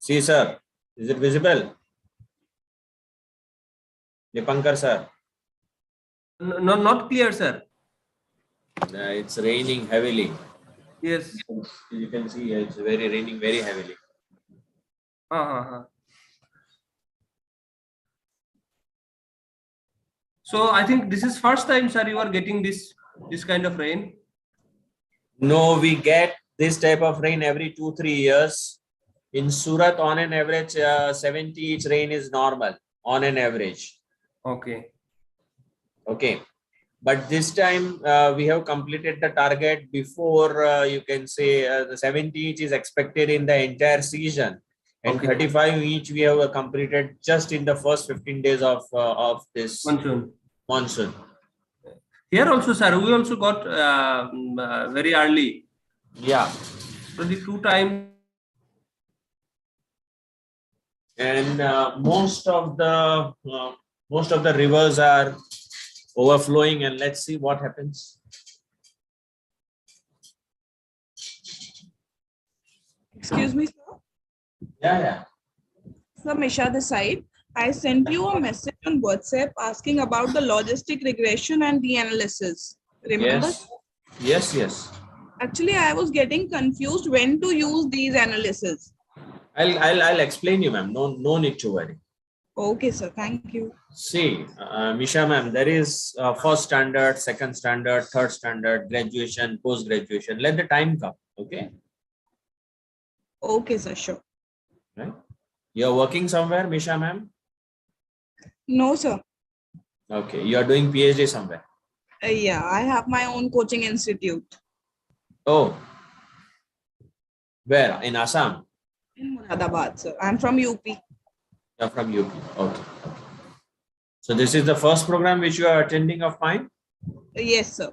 See, sir, is it visible? Dipankar, sir. No, not clear, sir. It's raining heavily. Yes. You can see it's raining very heavily. So I think this is first time, sir, you are getting this kind of rain. No, we get this type of rain every 2-3 years. In Surat, on an average, 70 inch rain is normal on an average. Okay. Okay. But this time we have completed the target before you can say the 70 inch is expected in the entire season. And Okay. 35 inch we have completed just in the first 15 days of this monsoon. Here also, sir, we also got very early. Yeah. 22 times. And most of the rivers are overflowing, and let's see what happens. Excuse me, sir. Yeah. Sir, Misha this side. I sent you a message on WhatsApp asking about the logistic regression and the analysis. Remember? Yes. Actually, I was getting confused when to use these analysis. I'll explain you, ma'am. No need to worry. Okay, sir. Thank you. See, Misha, ma'am, there is first standard, second standard, third standard, graduation, post graduation. Let the time come. Okay. Okay, sir. Sure. Right. You're working somewhere, Misha, ma'am? No, sir. Okay. You're doing PhD somewhere. Yeah, I have my own coaching institute. Oh. Where? In Assam? In Muradabad, sir. I'm from UP. You're from UP. Okay. So this is the first program which you are attending of mine? Yes, sir.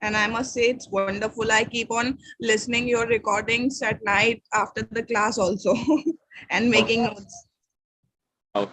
And I must say it's wonderful. I keep on listening your recordings at night after the class also and making notes. Okay.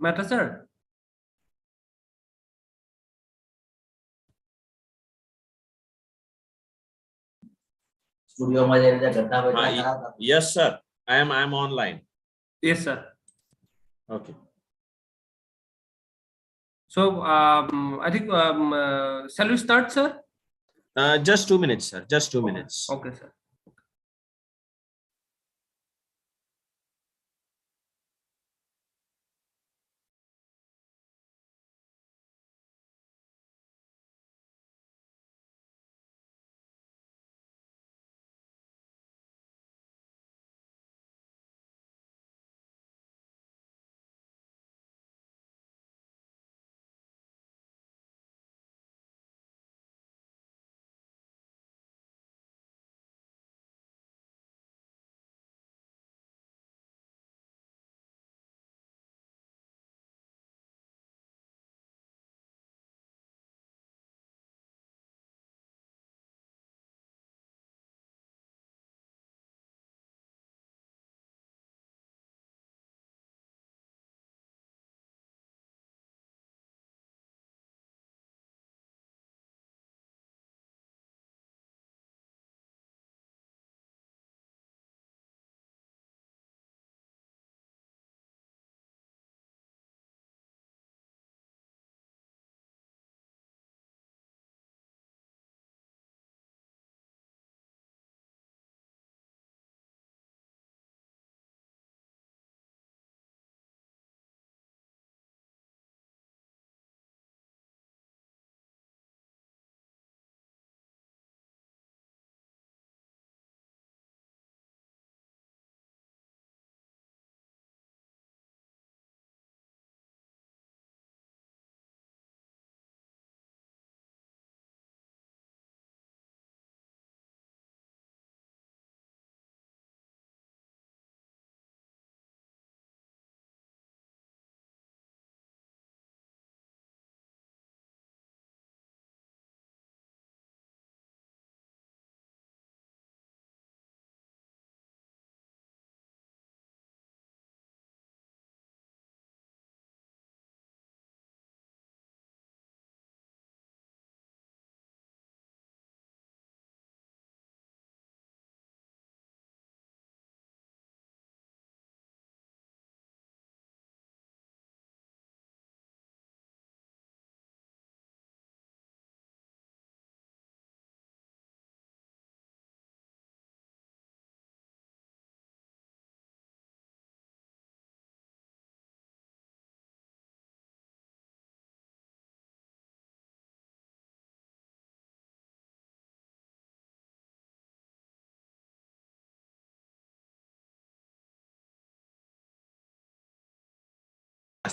Matter, sir. Yes, sir. I am online. Yes, sir. Okay. So I think shall we start, sir? Just 2 minutes, sir. Just 2 minutes. Okay, sir.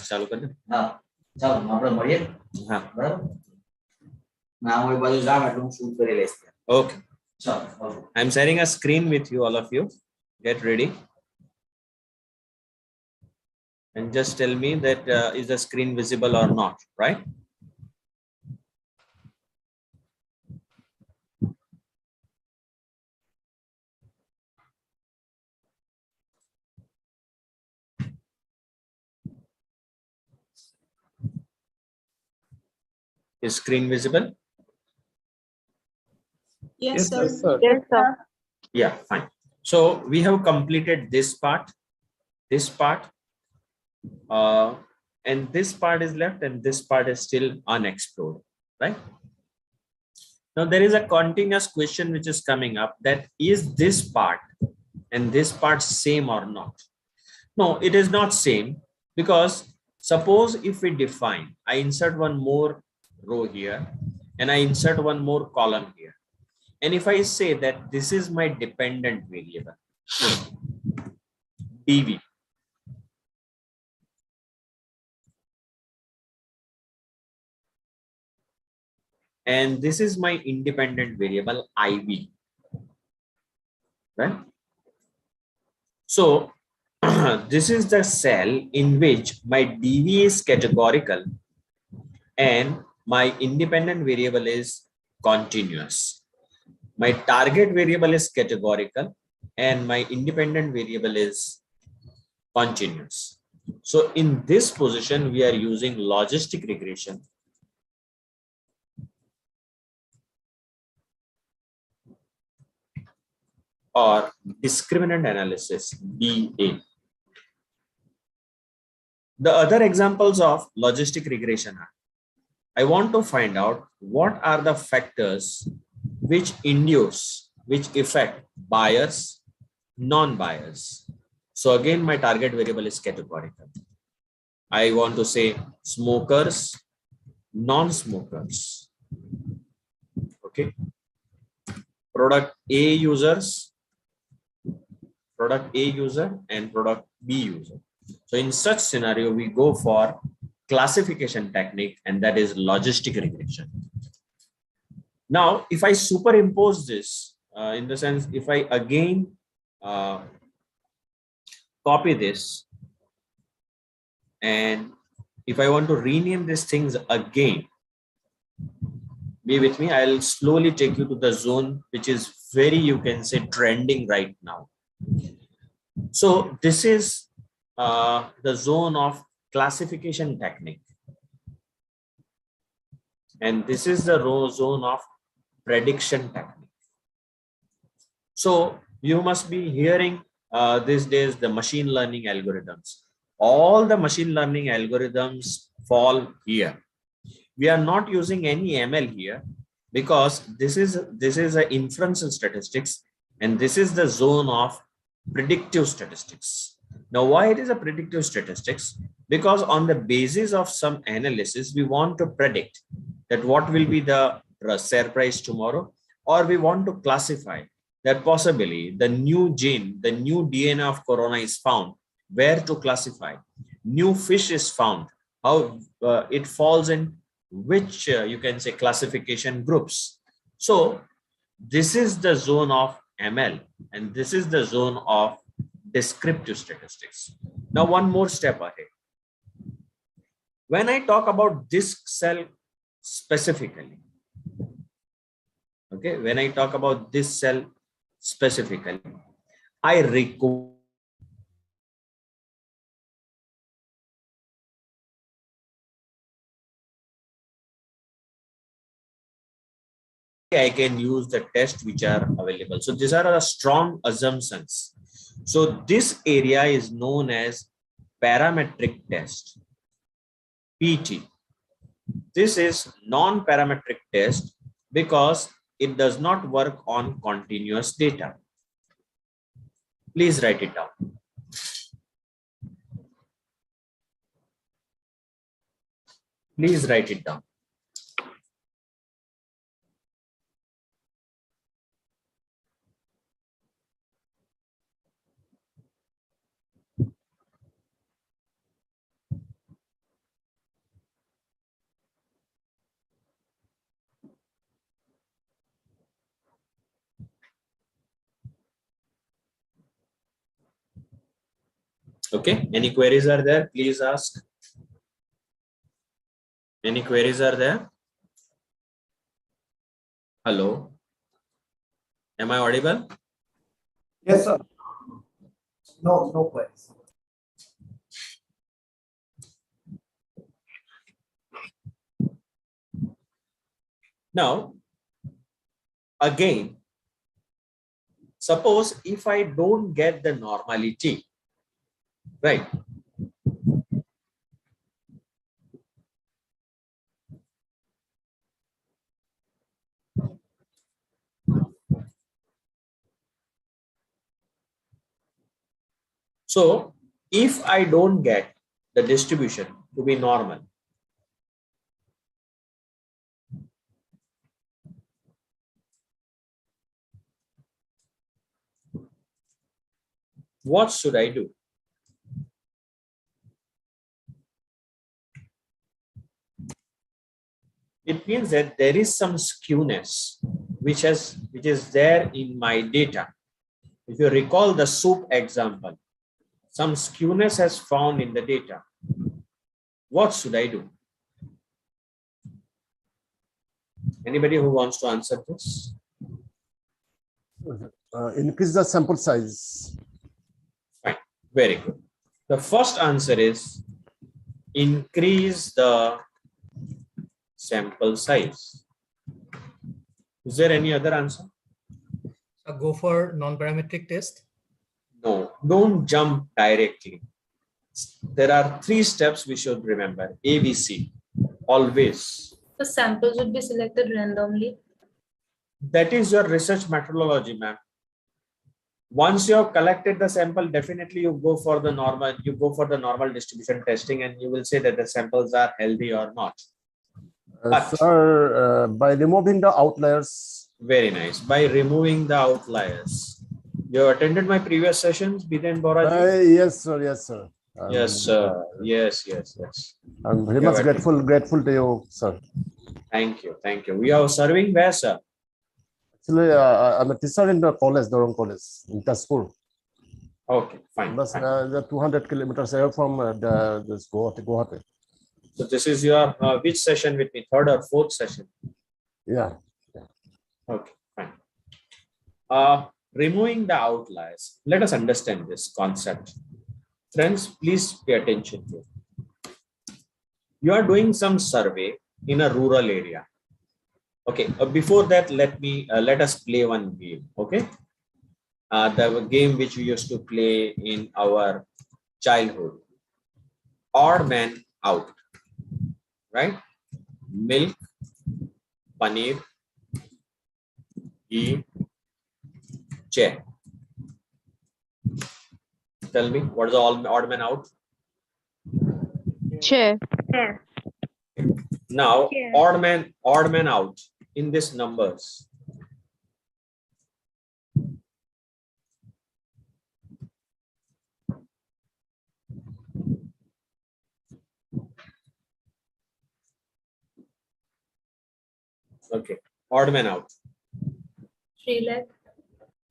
ચાલુ કરી દે. ચાલો આપણે મળીએ. હા. બરાબર. ના હું એ બાજુ જામ એટલે હું શૂટ કરી લઈશ. Okay. ચાલો. I'm sharing a screen with you, all of you. Get ready. And just tell me that is the screen visible or not, right? Is screen visible? Yes, sir. Yes, sir. Yeah, fine. So we have completed this part, and this part is left, and this part is still unexplored, right? Now there is a continuous question which is coming up, that is this part and this part same or not? No, it is not same, because suppose if we define, I insert one more row here and I insert one more column here. And if I say that this is my dependent variable, dv, and this is my independent variable iv, right? So this is the cell in which my dv is categorical and my independent variable is continuous. My target variable is categorical and my independent variable is continuous. So in this position, we are using logistic regression or discriminant analysis, DA. The other examples of logistic regression are, I want to find out what are the factors which affect buyers, non-buyers. So again, my target variable is categorical. I want to say smokers, non-smokers. Okay. Product A users, product A user and product B user. So in such scenario, we go for classification technique, and that is logistic regression. Now, if I superimpose this, in the sense, if I again copy this, and if I want to rename these things again, be with me, I'll slowly take you to the zone which is very, you can say, trending right now. So this is the zone of classification technique. And this is the zone of prediction technique. So you must be hearing these days the machine learning algorithms. All the machine learning algorithms fall here. We are not using any ML here because this is an inferential statistics, and this is the zone of predictive statistics. Now, why it is a predictive statistics? Because on the basis of some analysis, we want to predict that what will be the share price tomorrow, or we want to classify that possibly the new gene, the new DNA of corona is found, where to classify. New fish is found, how it falls in which you can say classification groups. So this is the zone of ML, and this is the zone of descriptive statistics. Now, one more step ahead. When I talk about this cell specifically, okay, when I talk about this cell specifically, I require I can use the tests which are available. So these are the strong assumptions. So this area is known as parametric test, PT. This is non-parametric test because it does not work on continuous data. Please write it down. Please write it down. Okay, any queries are there? Please ask. Any queries are there? Hello? Am I audible? Yes, sir. No queries. Now, again, suppose if I don't get the normality, right? So if I don't get the distribution to be normal, what should I do? It means that there is some skewness which is there in my data. If you recall the soup example, some skewness has found in the data. What should I do? Anybody who wants to answer this? Increase the sample size. Fine, very good. The first answer is increase the sample size. Is there any other answer? Go for non-parametric test. No, don't jump directly. There are 3 steps we should remember. ABC, always. The samples would be selected randomly. That is your research methodology, ma'am. Once you have collected the sample, definitely you go for the normal distribution testing, and you will say that the samples are healthy or not. Sir, by removing the outliers. Very nice. By removing the outliers. You attended my previous sessions, Biden Boraji? Yes, sir. Yes, sir. Yes, sir. Yes. I'm very much grateful to you, sir. Thank you. We are serving where, sir? Actually, I'm a teacher in the college, Durham College, in Tasspur. Okay, fine. That's the 200 kilometers away from this Guwahati. So this is your which session with me? 3rd or 4th session? Yeah. Okay, fine. Removing the outliers. Let us understand this concept. Friends, please pay attention to it. You are doing some survey in a rural area. Okay, before that, let us play one game. Okay, the game which we used to play in our childhood. Odd man out, right? Milk, paneer, ghee, chair. Tell me, what is the odd man out? Chair. Now, odd man out in this numbers. Okay, odd man out. 3 lakh.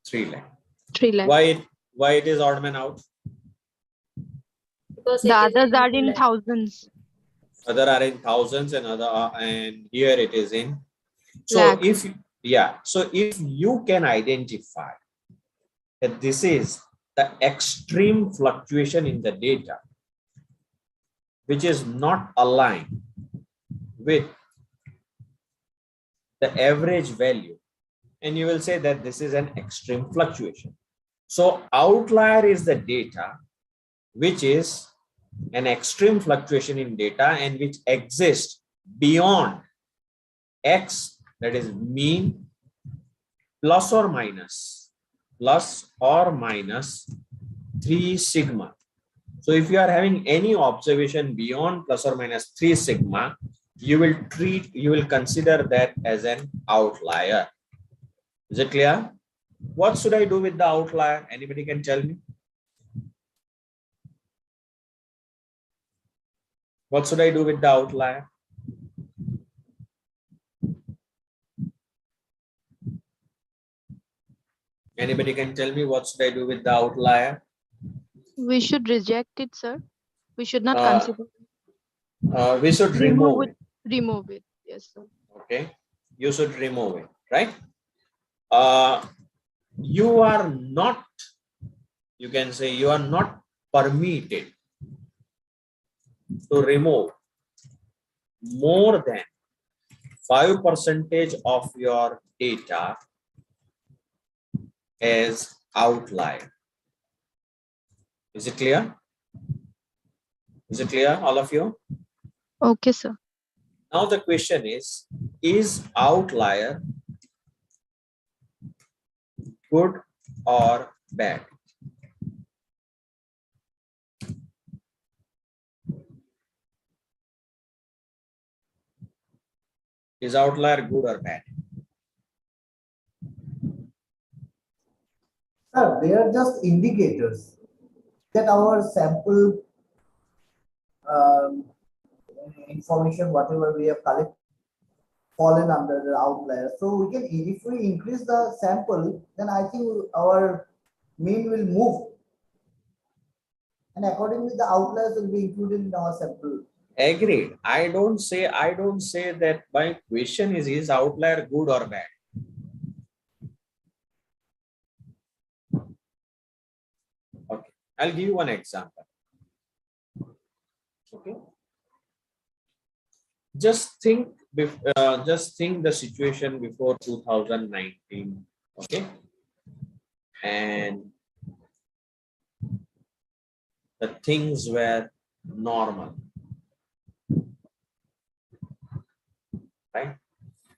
3 lakh. 3 lakh. Why it is odd man out? Because The others are in thousands. Other are in thousands and here it is in. So Lakh. if you can identify that this is the extreme fluctuation in the data, which is not aligned with the average value, and you will say that this is an extreme fluctuation. So outlier is the data which is an extreme fluctuation in data and which exists beyond X, that is mean, plus or minus 3 sigma. So if you are having any observation beyond plus or minus 3 sigma, you will consider that as an outlier. Is it clear? What should I do with the outlier? Anybody can tell me? What should I do with the outlier? Anybody can tell me what should I do with the outlier? We should reject it, sir. We should not consider. We should remove it. Remove it. Yes, sir. Okay. You should remove it, right? You are not, you can say you are not permitted to remove more than 5% of your data as outlier. Is it clear? Is it clear, all of you? Okay, sir. Now the question is outlier good or bad? Is outlier good or bad? Sir, they are just indicators that our sample information, whatever we have collected, fallen under the outlier. So we can, if we increase the sample, then I think our mean will move, and accordingly the outliers will be included in our sample. Agreed. I don't say that. My question is outlier good or bad? Okay, I'll give you one example. Okay, just think the situation before 2019. Okay, and the things were normal, right?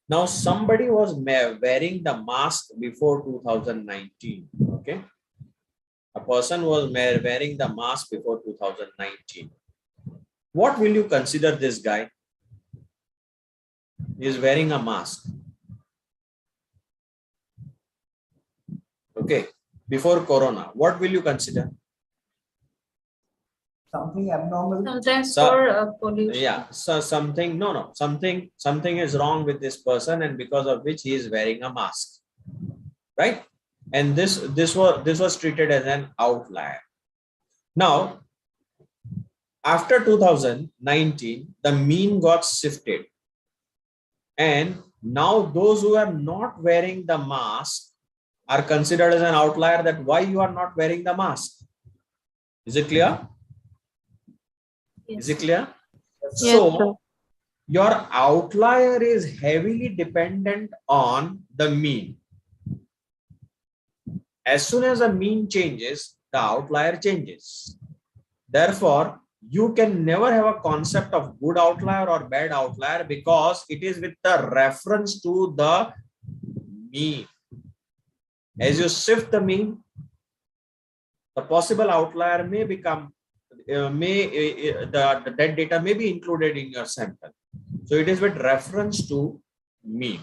Now somebody was wearing the mask before 2019. Okay, a person was wearing the mask before 2019. What will you consider this guy? He is wearing a mask. Okay, before Corona, what will you consider? Something abnormal. Sometimes So- for pollution. Yeah, so something is wrong with this person, and because of which he is wearing a mask, right? And this was treated as an outlier. Now, after 2019, the mean got shifted, and now those who are not wearing the mask are considered as an outlier. That why you are not wearing the mask? Is it clear? Is it clear? Yes, So sir. your outlier is heavily dependent on the mean. As soon as the mean changes, the outlier changes. Therefore, you can never have a concept of good outlier or bad outlier, because it is with the reference to the mean. As you shift the mean, the possible outlier may become that data may be included in your sample. So it is with reference to mean,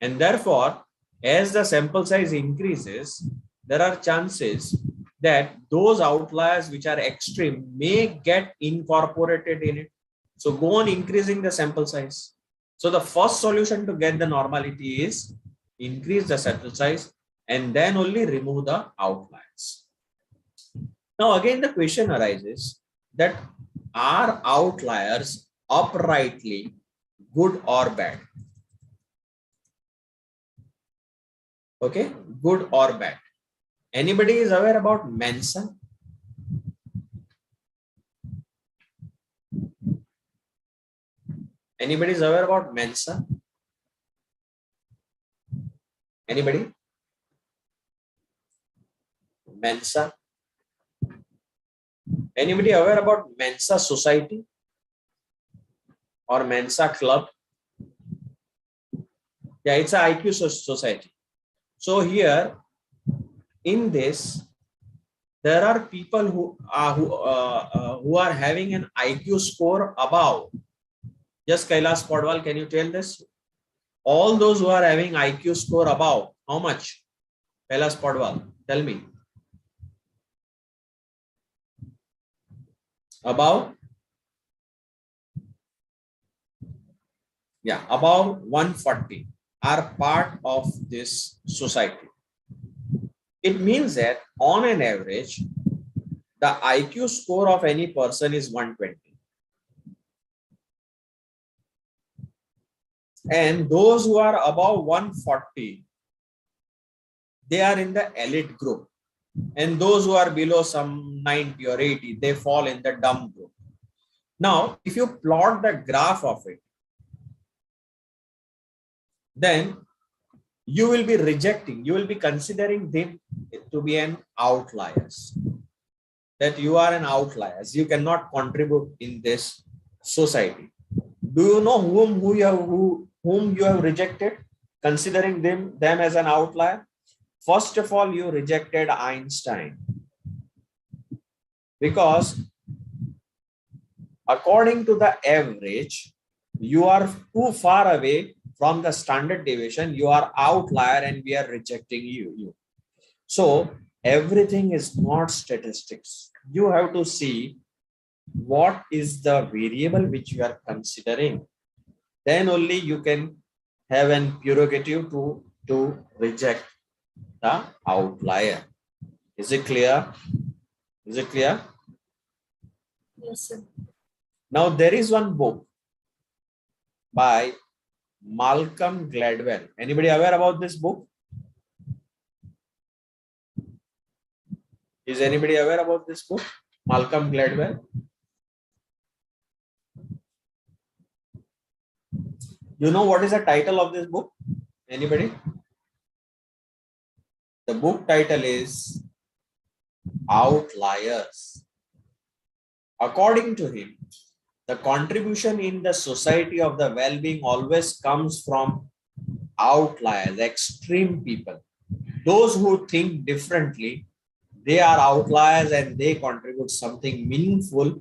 and therefore, as the sample size increases, there are chances that those outliers which are extreme may get incorporated in it. So go on increasing the sample size. So the first solution to get the normality is increase the sample size and then only remove the outliers. Now again the question arises that are outliers uprightly good or bad? Okay, good or bad? Anybody is aware about Mensa? Anybody is aware about Mensa? Anybody? Mensa? Anybody aware about Mensa Society or Mensa Club? Yeah, it's an IQ society. So here in this, there are people who are having an IQ score above. Just Kailas Podwal, can you tell this? All those who are having IQ score above, how much? Kailas Podwal, tell me. Above? Yeah, above 140 are part of this society. It means that on an average, the IQ score of any person is 120. And those who are above 140, they are in the elite group. And those who are below some 90 or 80, they fall in the dumb group. Now, if you plot the graph of it, then you will be rejecting, you will be considering them to be an outliers. That you are an outliers. You cannot contribute in this society. Do you know whom you have rejected, considering them as an outlier? First of all, you rejected Einstein, because according to the average, You are too far away from the standard deviation. You are outlier and we are rejecting you. So everything is not statistics. You have to see what is the variable which you are considering. Then only you can have an prerogative to reject the outlier. Is it clear? Is it clear? Yes, sir. Now there is one book by Malcolm Gladwell. Anybody aware about this book? Is anybody aware about this book? Malcolm Gladwell. You know what is the title of this book? Anybody? The book title is Outliers. According to him, the contribution in the society of the well-being always comes from outliers, extreme people. Those who think differently, they are outliers and they contribute something meaningful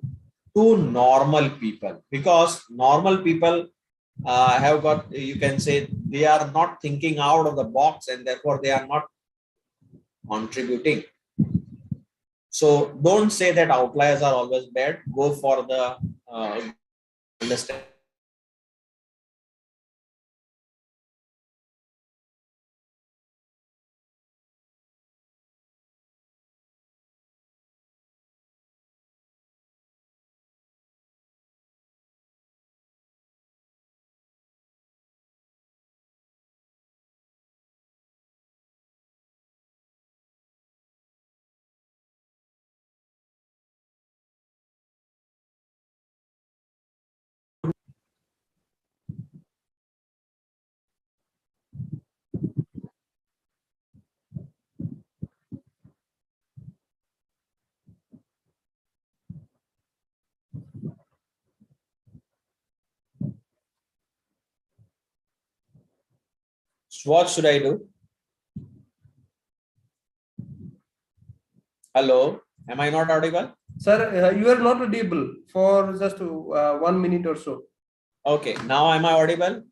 to normal people, because normal people have got, you can say, they are not thinking out of the box and therefore they are not contributing. So don't say that outliers are always bad. Go for the understand. So what should I do? Hello, am I not audible? Sir, you are not audible for just 1 minute or so. Okay, now am I audible?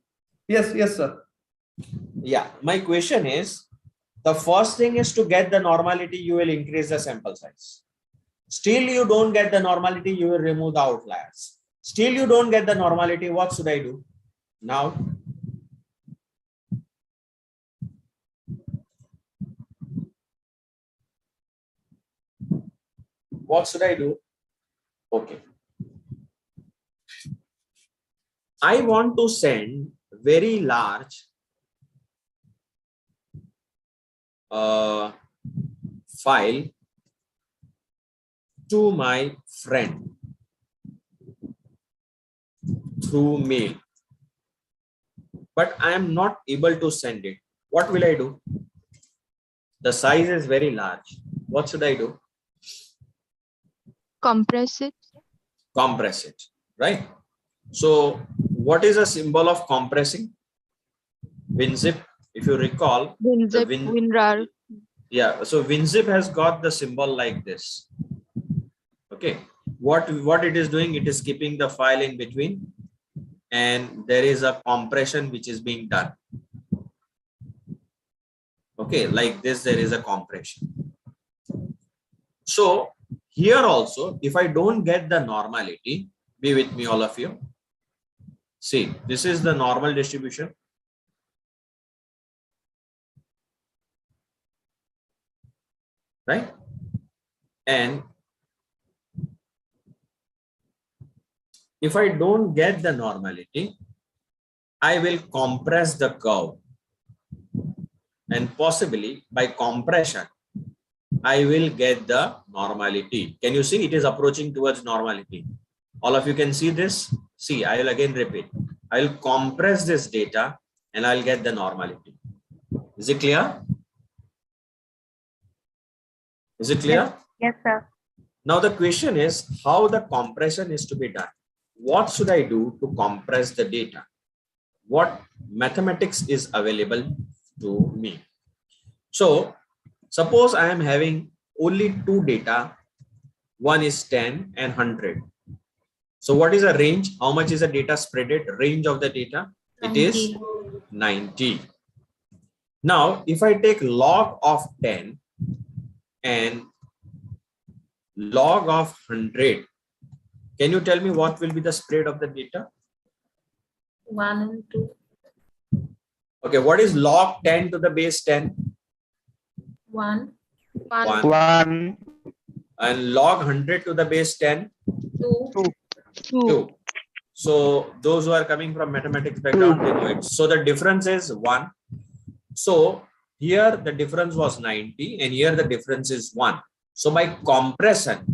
Yes, yes, sir. Yeah, my question is, the first thing is to get the normality, you will increase the sample size. Still you don't get the normality, you will remove the outliers. Still you don't get the normality, what should I do? Now, what should I do? Okay. I want to send very large file to my friend through mail, but I am not able to send it. What will I do? The size is very large. What should I do? Compress it. Compress it, right? So what is a symbol of compressing? WinZip, if you recall, WinZip, WinRAR. yeah, so WinZip has got the symbol like this. Okay, what it is doing, it is keeping the file in between and there is a compression which is being done. Okay, like this, there is a compression. So here also, if I don't get the normality, be with me all of you. See, this is the normal distribution. Right? And if I don't get the normality, I will compress the curve. And possibly by compression, I will get the normality. Can you see it is approaching towards normality? All of you can see this. See, I will again repeat. I will compress this data and I'll get the normality. Is it clear? Is it clear? Yes, sir. Now the question is how the compression is to be done. What should I do to compress the data? What mathematics is available to me? So suppose I am having only two data. One is 10 and 100. So what is a range? How much is the data spreaded? Range of the data? It is 90. 90. Now, if I take log of 10 and log of 100, can you tell me what will be the spread of the data? 1 and 2. Okay, what is log 10 to the base 10? 1, 1. And log 100 to the base 10? 2, 2. So those who are coming from mathematics background, they know it. So the difference is 1. So here the difference was 90 and here the difference is 1. So by compression,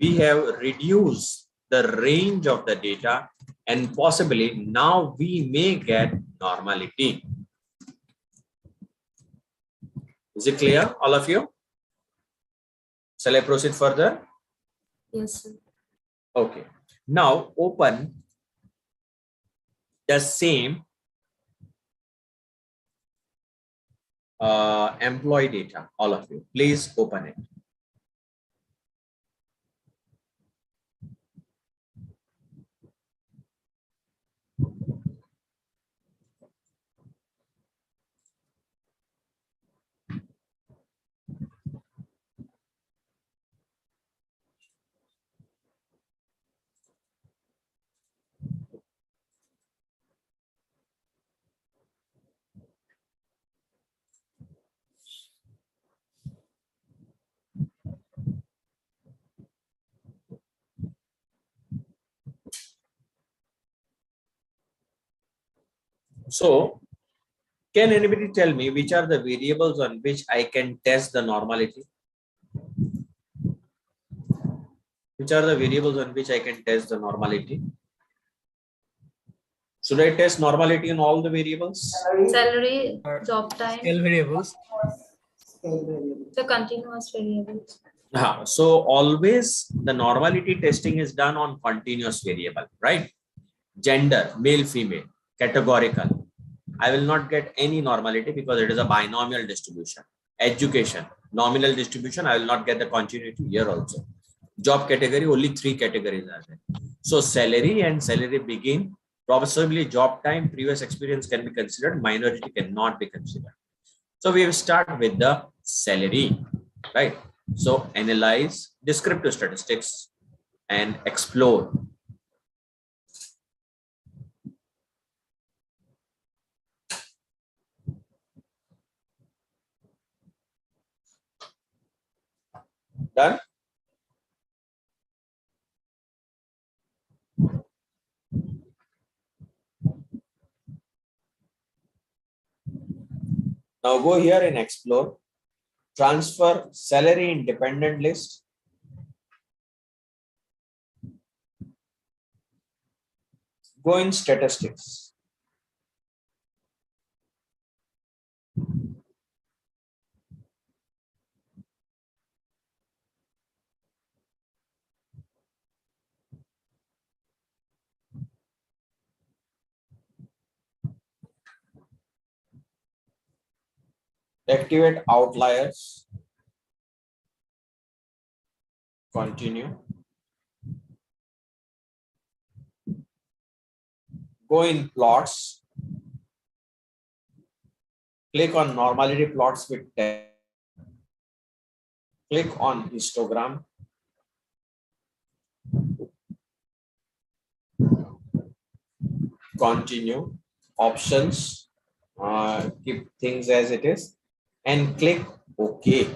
we have reduced the range of the data and possibly now we may get normality. Is it clear, all of you? Shall I proceed further? yes, sir. Okay. Now open the same employee data, all of you. Please open it. So can anybody tell me which are the variables on which I can test the normality? Which are the variables on which I can test the normality? Should I test normality on all the variables? Salary, Or job time, scale variables. Scale variable. the continuous variables. So always the normality testing is done on continuous variable, right? Gender, male, female, categorical. I will not get any normality because it is a binomial distribution. Education, nominal distribution, I will not get the continuity here also. Job category, only 3 categories are there. So salary and salary begin, possibly job time, previous experience can be considered, minority cannot be considered. So we will start with the salary, right? So analyze descriptive statistics and explore. Done? Now go here and explore. Transfer salary independent list. Go in statistics. Activate outliers. Continue. Go in plots. Click on normality plots with text. Click on histogram. Continue. Options. Keep things as it is. And click OK.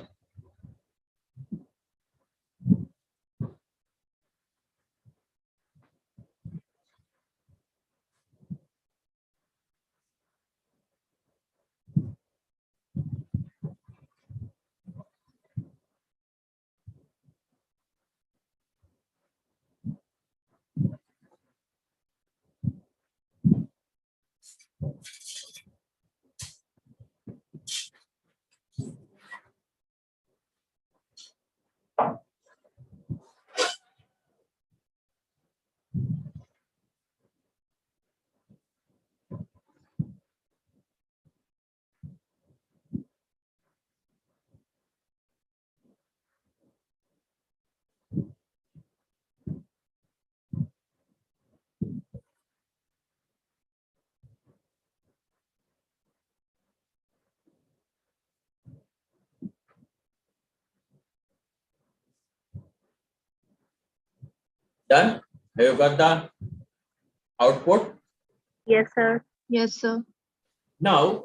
Done? Have you got the output? Yes, sir. Yes, sir. Now,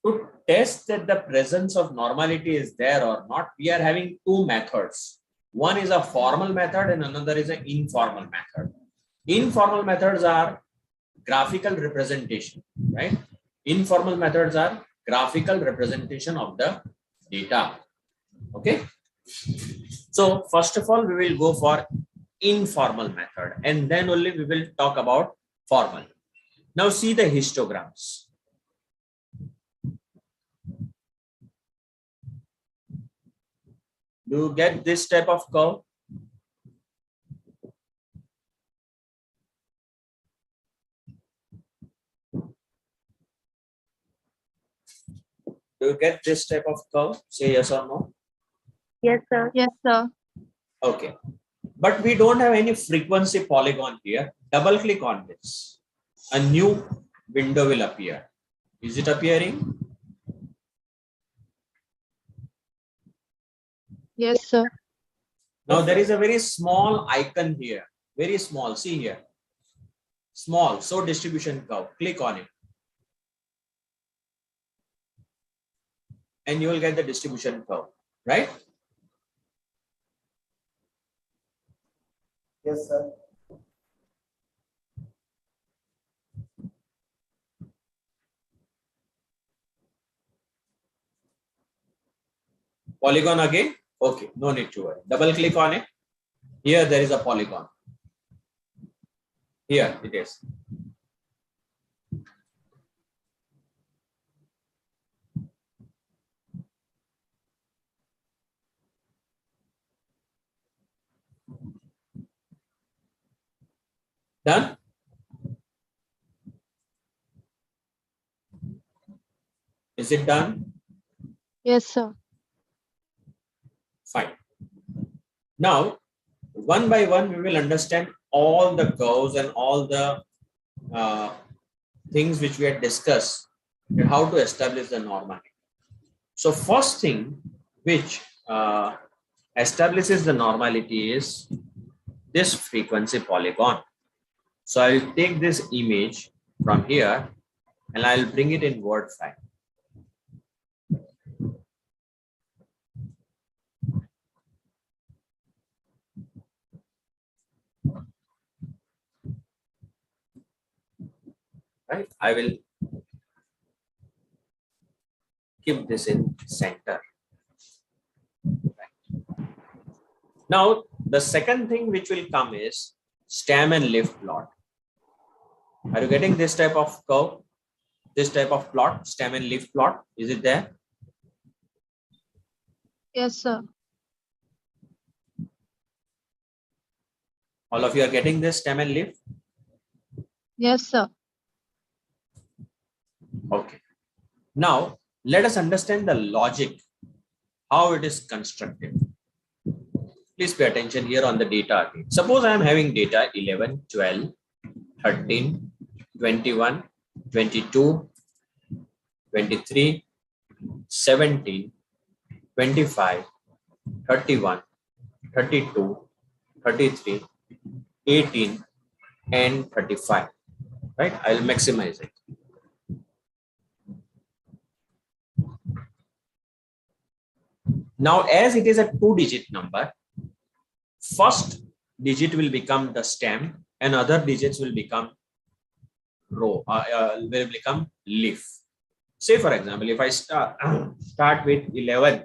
to test that the presence of normality is there or not, we are having two methods. One is a formal method and another is an informal method. Informal methods are graphical representation, right? Informal methods are graphical representation of the data. Okay. So first of all, we will go for informal method and then only we will talk about formal. Now see the histograms. Do you get this type of curve? Do you get this type of curve? Say yes or no. Yes, sir. Yes, sir. Okay. But we don't have any frequency polygon here. Double click on this. A new window will appear. Is it appearing? Yes, sir. Now there is a very small icon here. Very small. See here. Small. So distribution curve. Click on it. And you will get the distribution curve. Right? Yes, sir. Polygon again. Okay. No need to worry. Double click on it. Here there is a polygon. Here it is. Done? Is it done? Yes, sir. Fine. Now, one by one, we will understand all the curves and all the things which we had discussed and how to establish the normality. So first thing which establishes the normality is this frequency polygon. So I will take this image from here and I will bring it in Word file. Right? I will keep this in center. Right. Now, the second thing which will come is stem and leaf plot. Are you getting this type of curve? This type of plot, stem and leaf plot, is it there? Yes, sir. All of you are getting this stem and leaf? Yes, sir. Okay. Now, let us understand the logic, how it is constructed. Please pay attention here on the data. Suppose I am having data 11, 12, 13, 21, 22, 23, 17, 25, 31, 32, 33, 18, and 35. Right? I will maximize it. Now, as it is a 2-digit number, first digit will become the stem and other digits will become row, will become leaf. Say, for example, if I start with 11,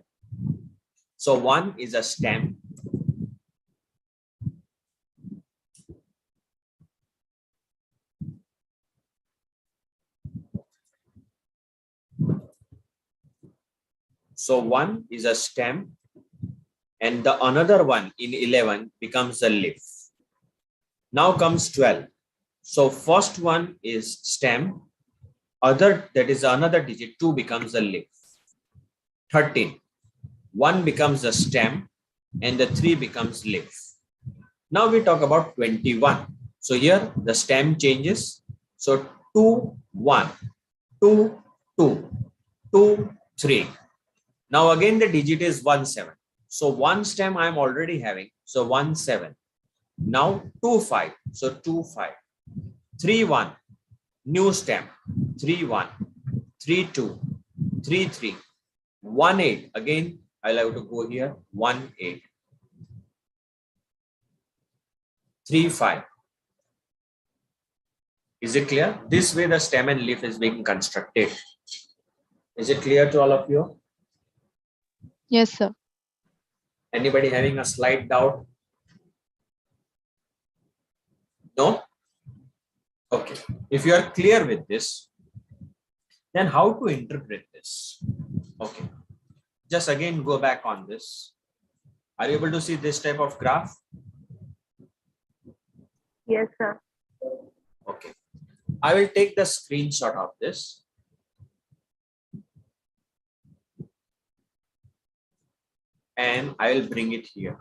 so 1 is a stem. So 1 is a stem and the another one in 11 becomes a leaf. Now comes 12. So first one is stem, other, that is another digit, 2 becomes a leaf. 13, 1 becomes a stem and the 3 becomes leaf. Now we talk about 21. So here the stem changes. So 2, 1, 2, 2, 2, 3. Now again the digit is 1, 7. So 1 stem I am already having. So 1, 7. Now 2, 5. So 2, 5. 3, 1. New stem. 3, 1. 3, 2. 3, 3. 1, 8. Again, I'll have to go here. 1, 8. 3, 5. Is it clear? This way the stem and leaf is being constructed. Is it clear to all of you? Yes, sir. Anybody having a slight doubt? No? Okay. If you are clear with this, then how to interpret this? Okay. Just again go back on this. Are you able to see this type of graph? Yes, sir. Okay. I will take the screenshot of this. And I will bring it here.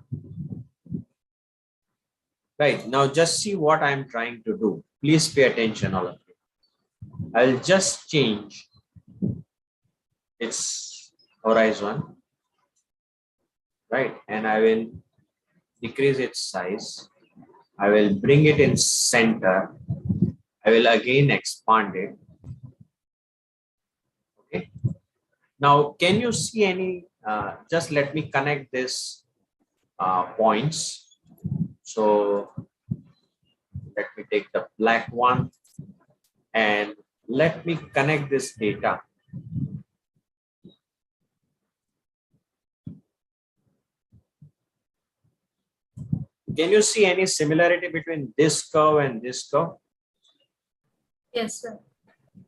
Right. Now just see what I am trying to do. Please pay attention, all of you. I'll just change its horizon. Right. And I will decrease its size. I will bring it in center. I will again expand it. Okay. Now, can you see any, just let me connect this points. So let me take the black one and let me connect this data. Can you see any similarity between this curve and this curve? Yes, sir.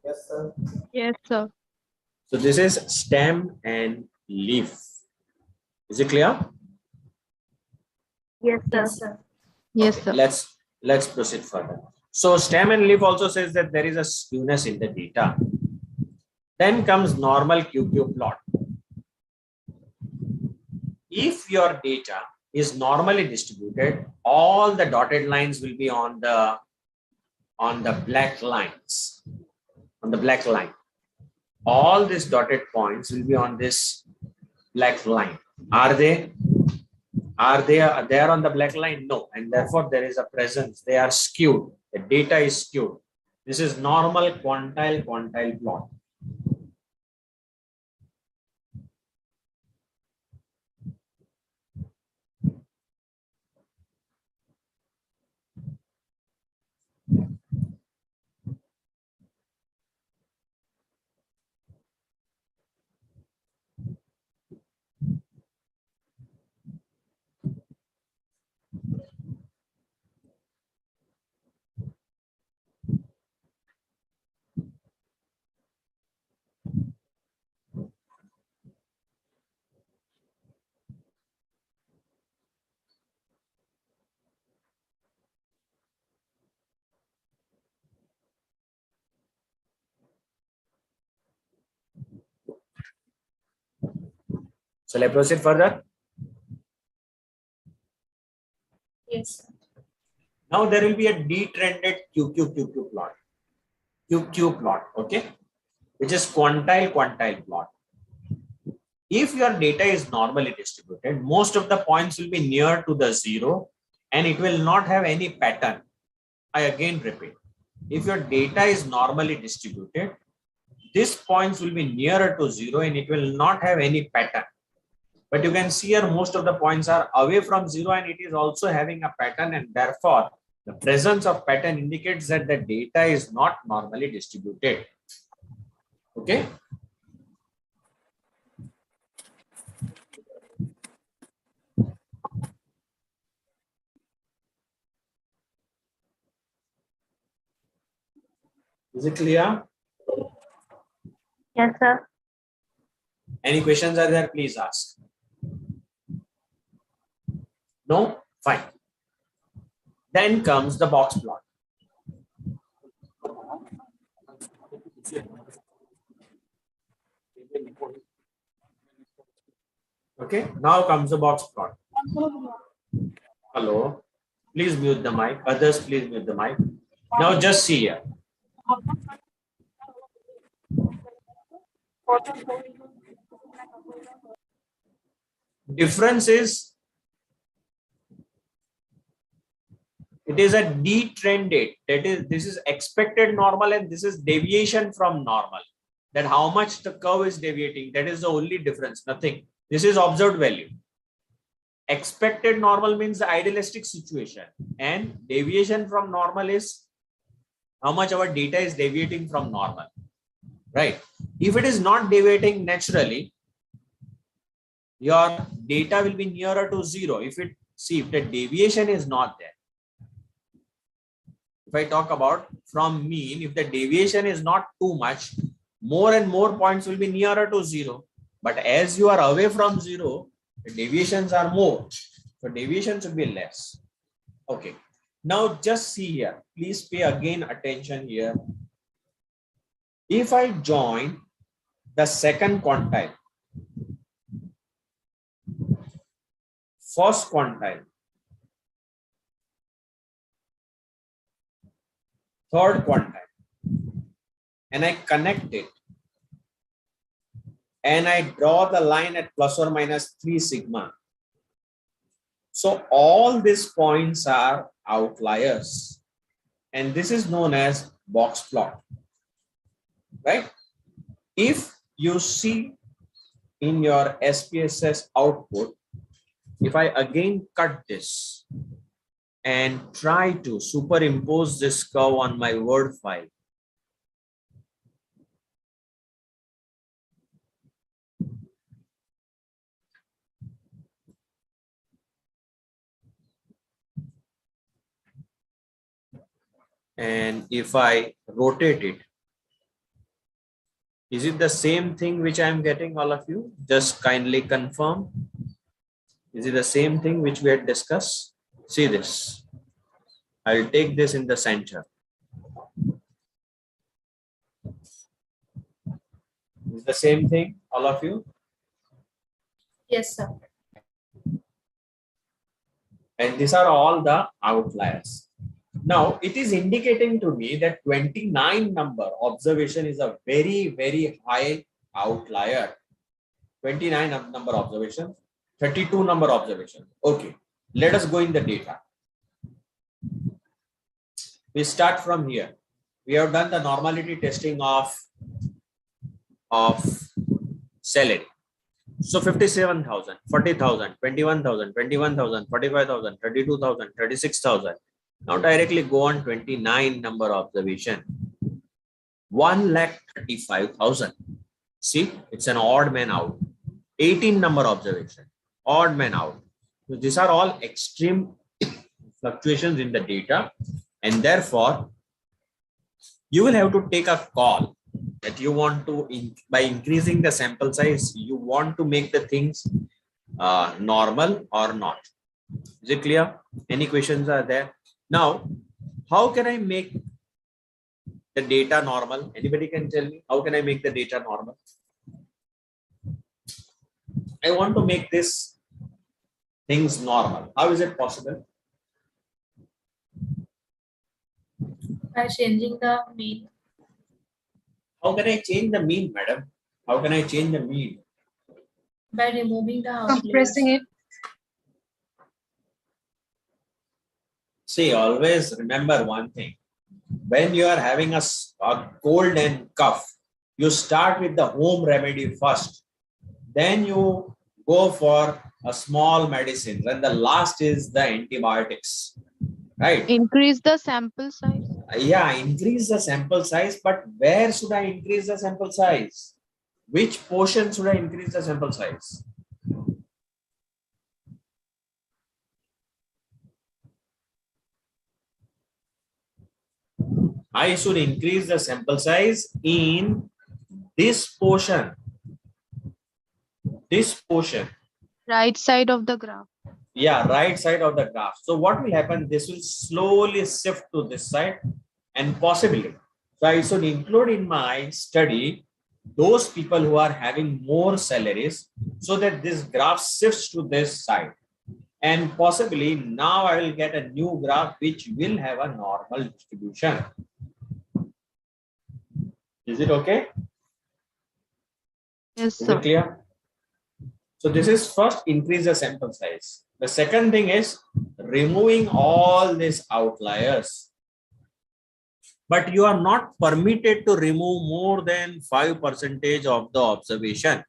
Yes, sir. Yes, sir. So this is stem and leaf. Is it clear? Yes, sir. Yes, sir. Yes, Okay, sir. let's proceed further. So stem and leaf also says that there is a skewness in the data. Then comes normal QQ plot. If your data is normally distributed, all the dotted lines will be on the black lines. On the black line. All these dotted points will be on this black line. Are they? Are they there on the black line? No. And therefore there is a presence. They are skewed. The data is skewed. This is normal quantile plot. Shall I proceed further? Yes, sir. Now there will be a detrended QQ plot. QQ plot, okay, which is quantile plot. If your data is normally distributed, most of the points will be near to the zero and it will not have any pattern. I again repeat, if your data is normally distributed, these points will be nearer to zero and it will not have any pattern. But you can see here most of the points are away from zero and it is also having a pattern, and therefore the presence of pattern indicates that the data is not normally distributed. Okay. Is it clear? Yes, sir. Any questions are there? Please ask. No? Fine. Then comes the box plot. Okay, now comes the box plot. Hello. Please mute the mic. Others, please mute the mic. Now just see here. Difference is It is a D-trend date. That is, this is expected normal and this is deviation from normal. That how much the curve is deviating. That is the only difference. Nothing. This is observed value. Expected normal means the idealistic situation, and deviation from normal is how much our data is deviating from normal, right? If it is not deviating naturally, your data will be nearer to zero. If the deviation is not there. If I talk about from mean, if the deviation is not too much, more and more points will be nearer to zero. But as you are away from zero, the deviations are more. So deviation should be less. Okay. Now just see here. Please pay again attention here. If I join the second quantile, first quantile, third quantile, and I connect it, and I draw the line at plus or minus 3 sigma. So all these points are outliers, and this is known as box plot, right? If you see in your SPSS output, if I again cut this and try to superimpose this curve on my Word file, and if I rotate it, is it the same thing which I am getting, all of you? Just kindly confirm. Is it the same thing which we had discussed? See this. I'll take this in the center. Is it the same thing, all of you? Yes, sir. And these are all the outliers. Now it is indicating to me that 29 number observation is a very, very high outlier. 29 number observation, 32 number observation. Okay, let us go in the data. We start from here. We have done the normality testing of salary. So 57,000, 40,000, 21,000, 21,000, 45,000, 32,000, 36,000. Now directly go on 29 number observation. 1,35,000. See, it's an odd man out. 18 number observation, odd man out. So these are all extreme fluctuations in the data, and therefore you will have to take a call that you want to, by increasing the sample size, you want to make the things normal or not. Is it clear? Any questions are there? Now, how can I make the data normal? Anybody can tell me, how can I make the data normal? I want to make this things normal. How is it possible? By changing the mean. How can I change the mean, madam? How can I change the mean? By removing the outliers. Compressing it. See, always remember one thing. When you are having a cold and cough, you start with the home remedy first. Then you go for a small medicine. And the last is the antibiotics. Right? Increase the sample size. Yeah, increase the sample size. But where should I increase the sample size? Which portion should I increase the sample size? I should increase the sample size in this portion. This portion. Right side of the graph. Yeah, right side of the graph. So what will happen? This will slowly shift to this side, and possibly. So I should include in my study those people who are having more salaries, so that this graph shifts to this side. And possibly now I will get a new graph which will have a normal distribution. Is it okay? Yes, Is sir. it clear? So this is first increase the sample size. The second thing is removing all these outliers. But you are not permitted to remove more than 5% of the observation.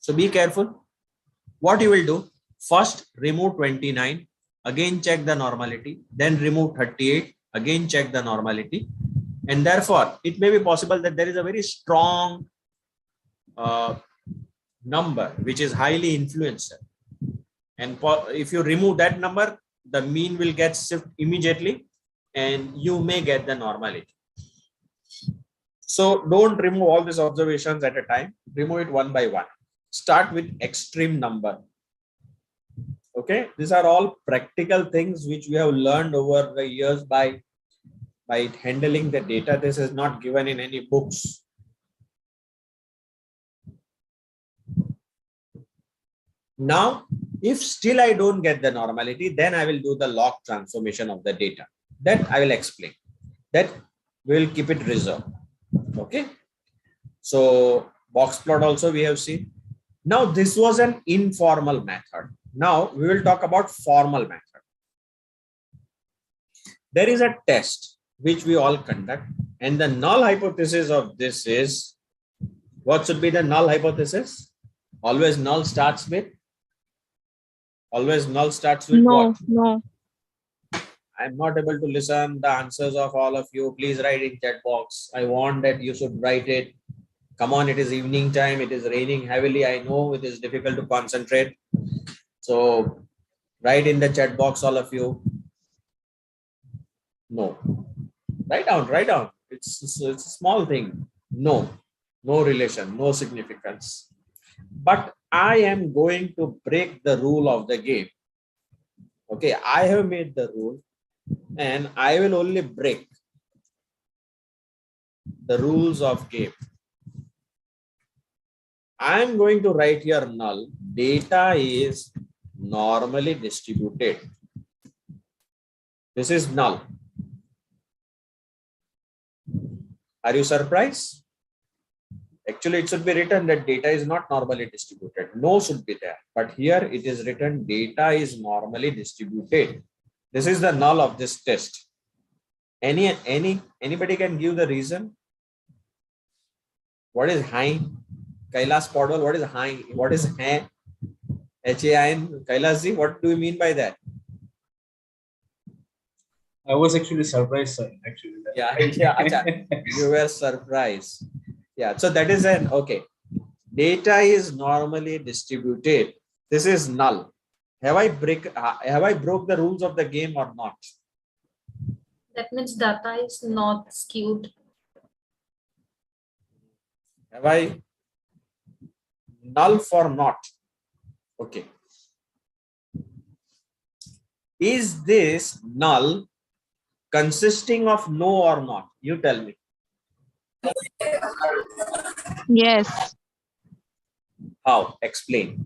So be careful. What you will do? First, remove 29. Again, check the normality. Then remove 38. Again, check the normality. And therefore, it may be possible that there is a very strong number which is highly influential. And if you remove that number, the mean will get shifted immediately and you may get the normality. So don't remove all these observations at a time. Remove it one by one. Start with extreme number. Okay, these are all practical things which we have learned over the years by handling the data. This is not given in any books. Now, if still I don't get the normality, then I will do the log transformation of the data. That I will explain. That we will keep it reserved. Okay. So box plot also we have seen. Now this was an informal method. Now we will talk about formal method. There is a test which we all conduct, and the null hypothesis of this is, what should be the null hypothesis? Always null starts with No, what? no. I'm not able to listen the answers of all of you. Please write in chat box. I want that you should write it. Come on, it is evening time. It is raining heavily. I know it is difficult to concentrate. So write in the chat box, all of you. No. Write down. It's a small thing. No relation, no significance. But I am going to break the rule of the game. Okay, I have made the rule and I will only break the rules of game. I am going to write here null. Data is normally distributed. This is null. Are you surprised? Actually, it should be written that data is not normally distributed. No should be there. But here it is written data is normally distributed. This is the null of this test. Anybody can give the reason? What is high? Kailas Podwal, what is high? What is hai? H-A-I-N? Kailasji, what do you mean by that? I was actually surprised, sir. Actually, Yeah. You were surprised. Yeah, so that is an okay. Data is normally distributed. This is null. Have I broke the rules of the game or not? That means data is not skewed. Have I null for not? Okay. Is this null consisting of no or not? You tell me. Yes. How? Explain.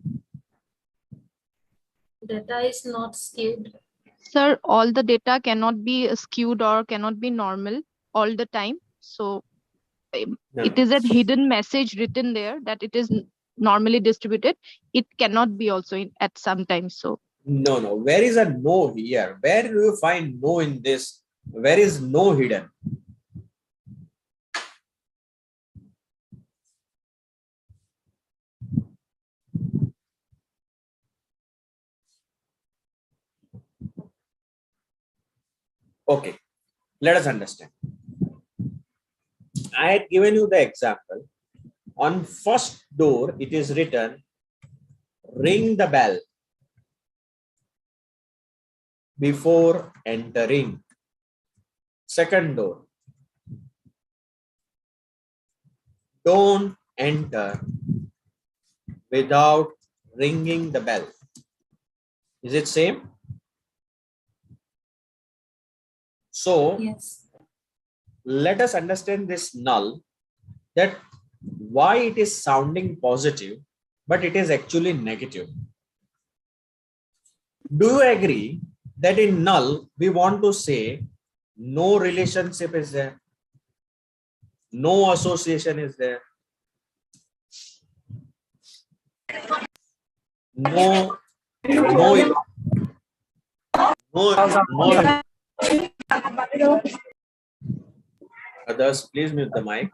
Data is not skewed. Sir, all the data cannot be skewed or cannot be normal all the time. So No. it is a hidden message written there that it is normally distributed. It cannot be also at some time. So No. Where is a no here? Where do you find no in this? Where is no hidden? Okay, let us understand. I had given you the example. On first door, it is written, ring the bell before entering. Second door, don't enter without ringing the bell. Is it same? So Yes. let us understand this null, that why it is sounding positive, but it is actually negative. Do you agree that in null, we want to say no relationship is there, no association is there? No, no, no. Others, please mute the mic.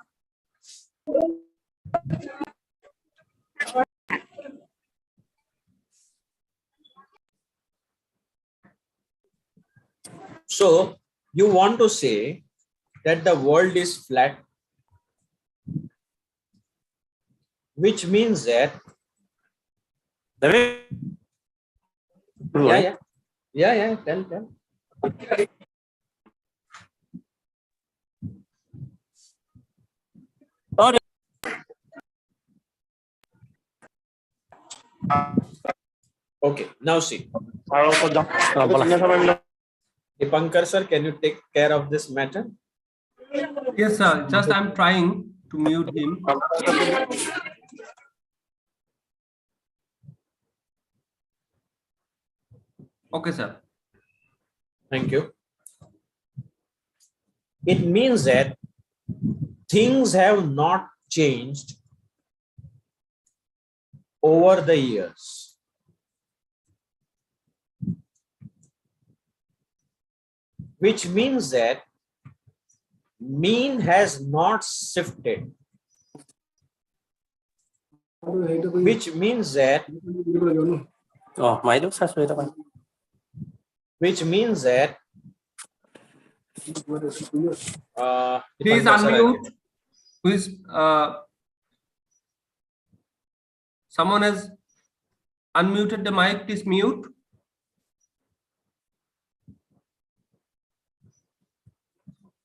So you want to say that the world is flat, which means that tell. Okay, now see. Dipankar sir, can you take care of this matter? Yes, sir. Just I'm trying to mute him. Okay, sir. Thank you. It means that things have not changed over the years. Which means that mean has not shifted. Which means that Please unmute. Who is someone has unmuted the mic? Please mute.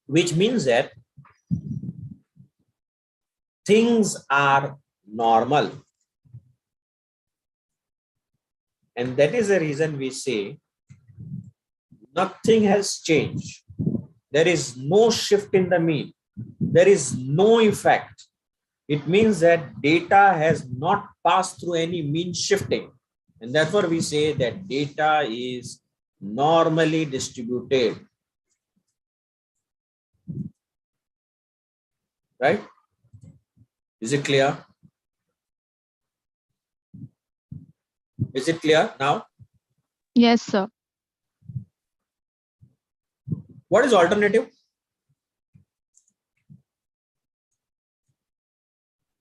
Which means that things are normal. And that is the reason we say nothing has changed. There is no shift in the mean. There is no effect. It means that data has not passed through any mean shifting. And therefore we say that data is normally distributed. Right? Is it clear? Is it clear now? Yes, sir. What is alternative?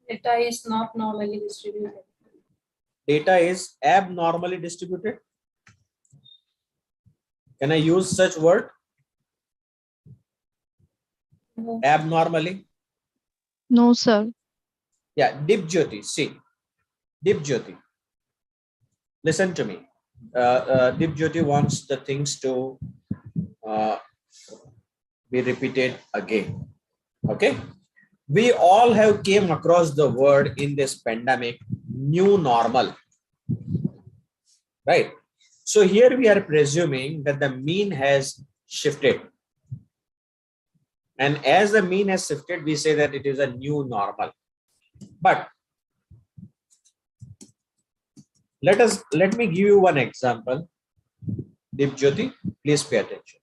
Data is not normally distributed. Data is abnormally distributed. Can I use such word? No. Abnormally? No, sir. Yeah, Dipjyoti, see. Dipjyoti. Listen to me. Dipjyoti wants the things to be repeated again. Okay? We all have came across the word in this pandemic, new normal. Right? So here we are presuming that the mean has shifted. And as the mean has shifted, we say that it is a new normal. But let me give you one example. Dipjyoti, please pay attention.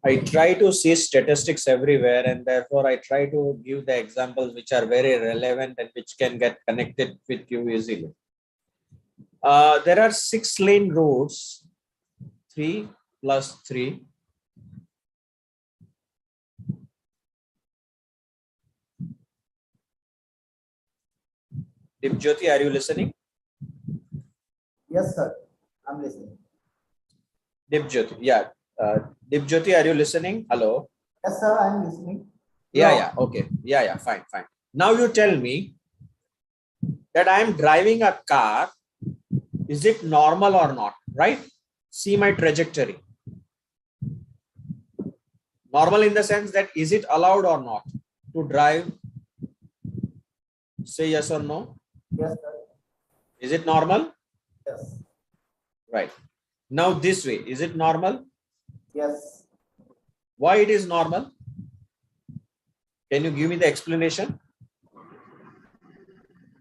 I try to see statistics everywhere, and therefore I try to give the examples which are very relevant and which can get connected with you easily. There are 6-lane roads, 3 plus 3. Dipjyoti, are you listening? Yes, sir. I'm listening. Dipjyoti, yeah. Dipjyoti, are you listening? Hello. Yes, sir. I'm listening. Yeah, okay. Yeah, fine. Now you tell me that I am driving a car. Is it normal or not? Right? See my trajectory. Normal in the sense that is it allowed or not to drive? Say yes or no. Yes, sir. Is it normal? Yes. Right. Now this way, is it normal? Yes. Why it is normal? Can you give me the explanation?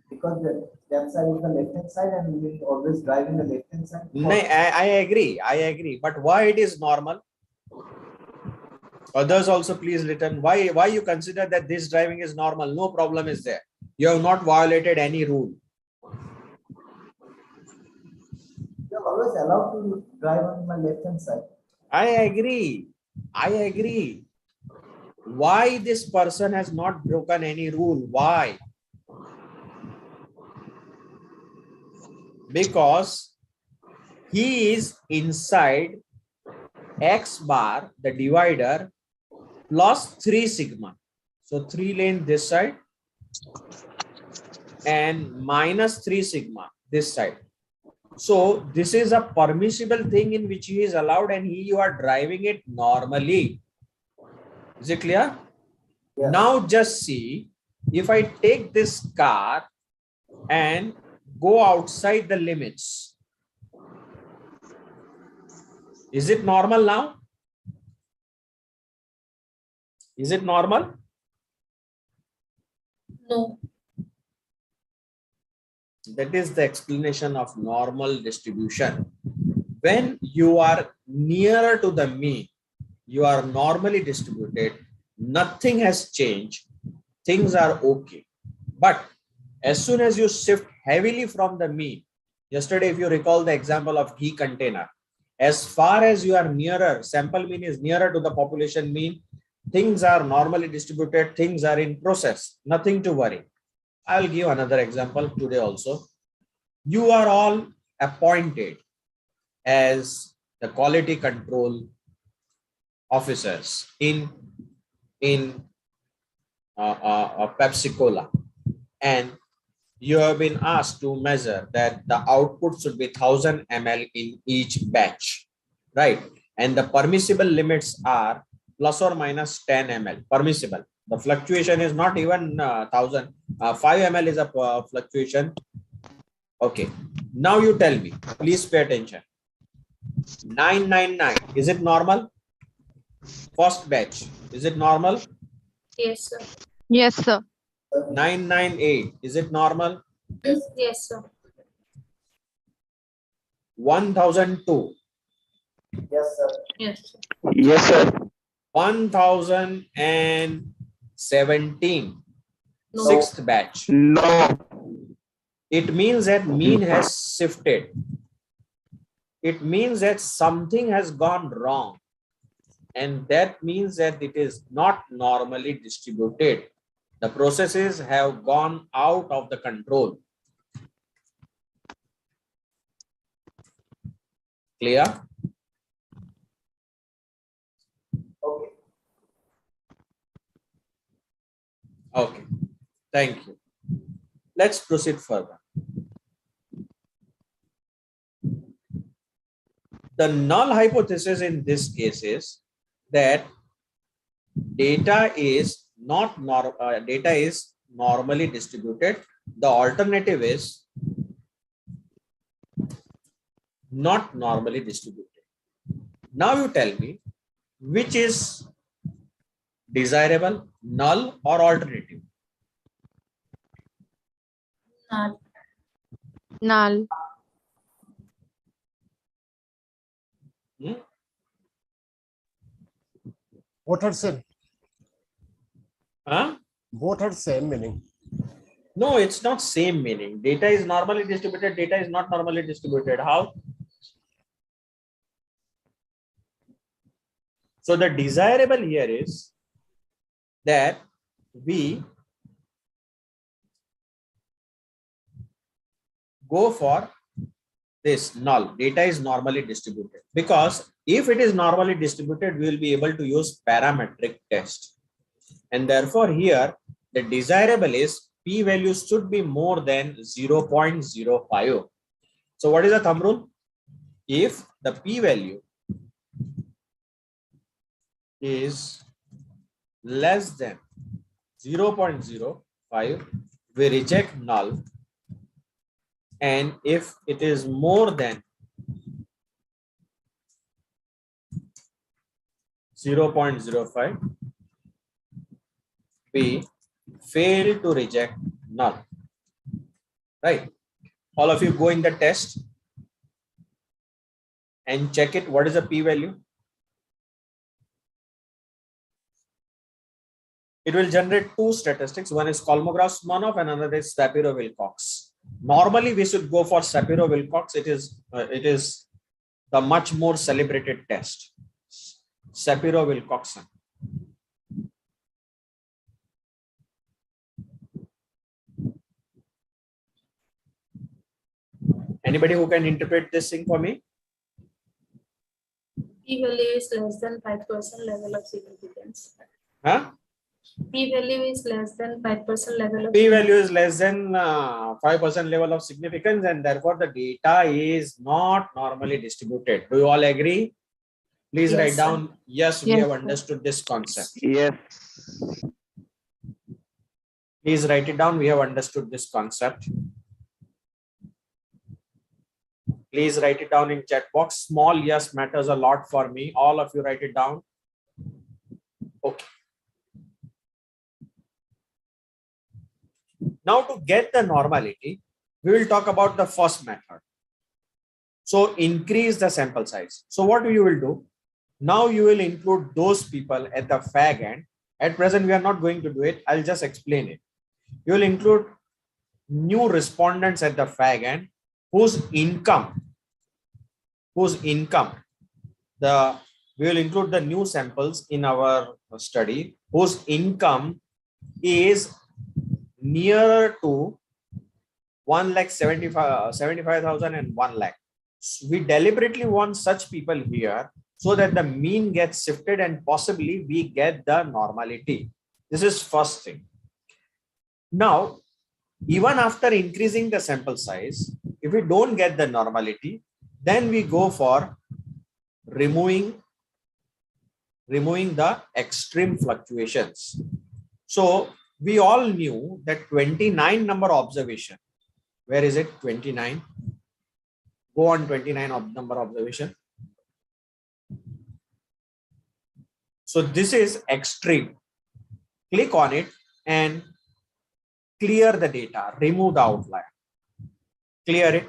because the left side is the left hand side and we will always drive in the left hand side. No, I agree. But why it is normal? Others also please return. Why you consider that this driving is normal? No problem is there. You have not violated any rule. You are always allowed to drive on my left hand side. I agree. Why this person has not broken any rule? Why? Because he is inside X bar, the divider, plus 3 sigma. So 3 lane this side and minus 3 sigma this side. So this is a permissible thing in which he is allowed, and you are driving it normally. Is it clear? Yeah. Now just see, if I take this car and go outside the limits, is it normal now? Is it normal? No. That is the explanation of normal distribution. When you are nearer to the mean, you are normally distributed, nothing has changed, things are okay. But as soon as you shift heavily from the mean, yesterday if you recall the example of ghee container, as far as you are nearer, sample mean is nearer to the population mean, things are normally distributed, things are in process, nothing to worry. I will give another example today also. You are all appointed as the quality control officers in Pepsi Cola, and you have been asked to measure that the output should be 1000 ml in each batch, right? And the permissible limits are plus or minus 10 ml permissible. The fluctuation is not even 1000. 5 ml is a fluctuation. Okay, now you tell me, please pay attention. 999, is it normal? First batch, is it normal? Yes, sir. Yes, sir. 998, is it normal? Yes, sir. 1002. Yes, sir. Yes, sir. Yes, sir. 1017. No. Sixth batch. No. It means that mean has shifted. It means that something has gone wrong. And that means that it is not normally distributed. The processes have gone out of the control. Clear? Okay. Okay. Thank you. Let's proceed further. The null hypothesis in this case is that data is normally distributed. The alternative is not normally distributed. Now you tell me which is desirable, null or alternative? Null. Null. Both are same. Huh? Both are same meaning. No, it's not same meaning. Data is normally distributed, data is not normally distributed. How? So the desirable here is that we go for this null. Data is normally distributed, because if it is normally distributed, we will be able to use parametric test. And therefore here the desirable is p-value should be more than 0.05. So what is the thumb rule? If the p-value is less than 0.05, we reject null. And if it is more than 0.05, we fail to reject null. right? All of you go in the test and check it. What is the p-value? It will generate two statistics. One is Kolmogorov-Smirnov and another is Shapiro-Wilcox. Normally, we should go for Shapiro-Wilcox. It is the much more celebrated test. Shapiro-Wilcox. Anybody who can interpret this thing for me? P-value is less than 5% level of significance. Huh? P-value is less than 5% level of P-value is less than 5% level of significance, and therefore the data is not normally distributed. Do you all agree? Please Yes, write sir. down, yes, we Yes, have sir. understood this concept. Yes. Please write it down, we have understood this concept. Please write it down in chat box. Small yes matters a lot for me. All of you write it down. Okay. Now to get the normality, we will talk about the first method. So increase the sample size. So what you will do? Now you will include those people at the fag end. At present, we are not going to do it. I'll just explain it. You will include new respondents at the fag end whose income, we will include the new samples in our study whose income is nearer to 1,75,000 and 1 lakh. So we deliberately want such people here so that the mean gets shifted and possibly we get the normality. This is first thing. Now, even after increasing the sample size, if we don't get the normality, then we go for removing the extreme fluctuations. So we all knew that 29 number observation. Where is it? 29. Go on 29 number observation. So this is extreme. Click on it and clear the data. Remove the outlier. Clear it.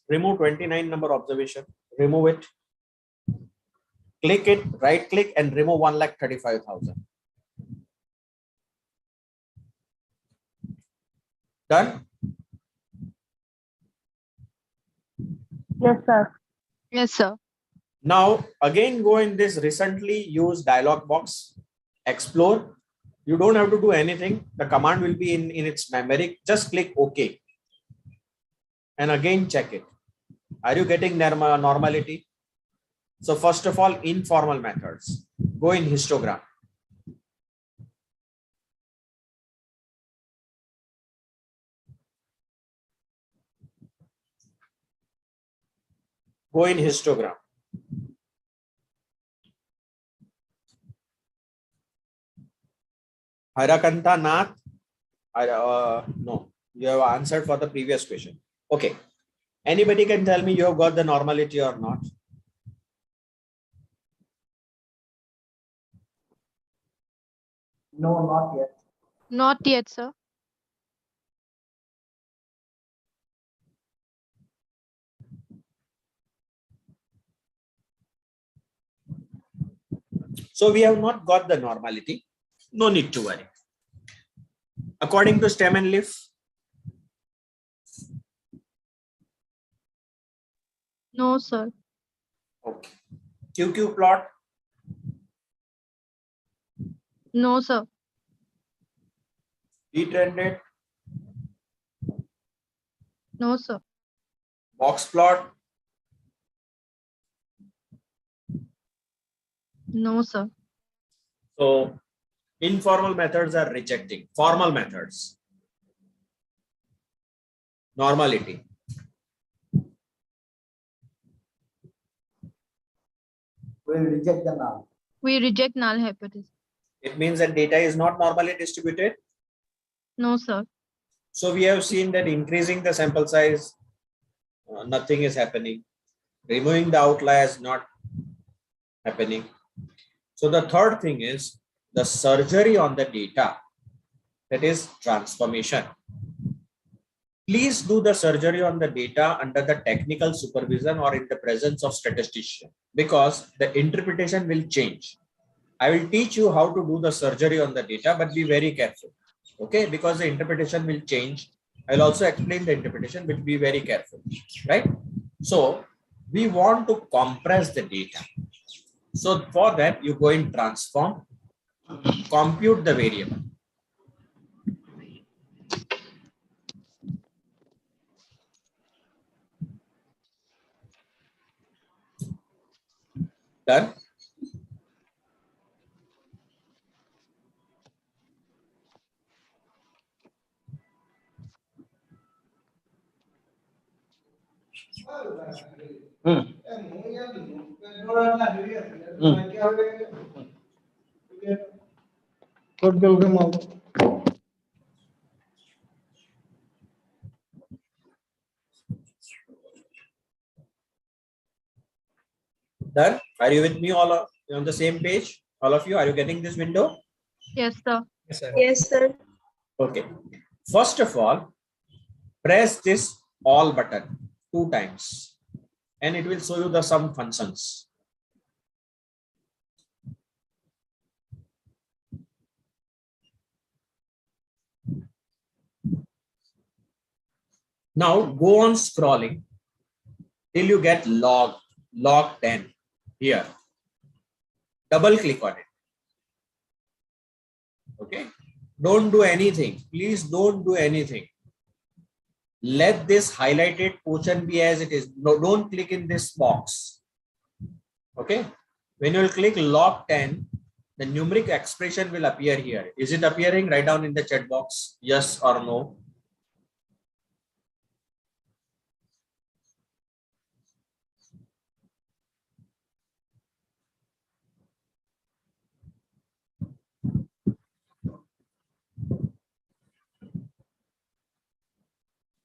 Remove 29 number observation. Remove it. Click it, right click and remove 1,35,000. Done? Yes, sir. Yes, sir. Now again go in this recently used dialog box, explore. You don't have to do anything. The command will be in its memory. Just click OK. And again check it. Are you getting normality? So first of all, informal methods. Go in histogram. Go in histogram. Harakanta Nath. No, you have answered for the previous question. Okay. Anybody can tell me you have got the normality or not? No, not yet. Not yet, sir. So we have not got the normality. No need to worry. According to stem and leaf. No, sir. Okay. QQ plot. No, sir. Detrended. No, sir. Box plot. No, sir. So informal methods are rejecting formal methods. Normality. We'll reject the null. We reject null hypothesis. It means that data is not normally distributed. No, sir. So we have seen that increasing the sample size, nothing is happening. Removing the outliers, not happening. So the third thing is the surgery on the data that is transformation. Please do the surgery on the data under the technical supervision or in the presence of statistician, because the interpretation will change. I will teach you how to do the surgery on the data, but be very careful. Okay, because the interpretation will change. I'll also explain the interpretation, but be very careful, right? So we want to compress the data. So for that, you go in transform, compute the variable. Done. Done. Are you with me all on the same page? All of you, are you getting this window? Yes, sir. Yes, sir. Yes, sir. Okay. First of all, press this all button 2 times and it will show you the sum functions. Now go on scrolling till you get log 10 here. Double click on it. Okay. Don't do anything. Please don't do anything. Let this highlighted portion be as it is. No, don't click in this box. Okay. When you will click log 10, the numeric expression will appear here. Is it appearing? Write down in the chat box, yes or no.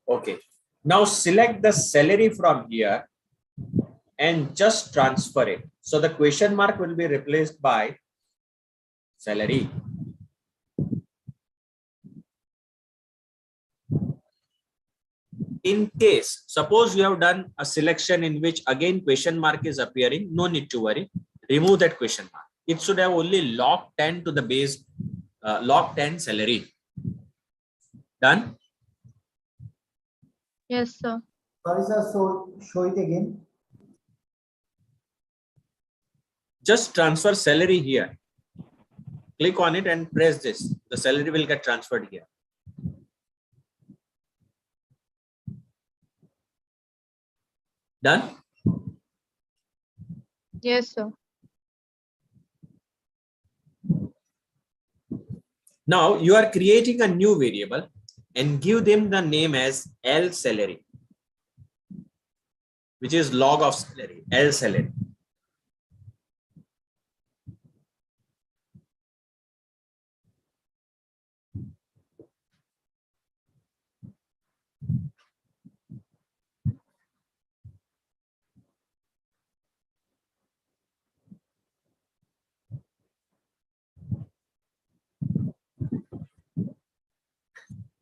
Okay. Now select the salary from here and just transfer it. So the question mark will be replaced by salary. In case, suppose you have done a selection in which again question mark is appearing, no need to worry. Remove that question mark. It should have only log 10 to the base, log 10 salary. Done? Yes, sir. Sorry, sir. So show it again. Just transfer salary here. Click on it and press this. The salary will get transferred here. Done? Yes, sir. Now you are creating a new variable and give them the name as L salary, which is log of salary, L salary.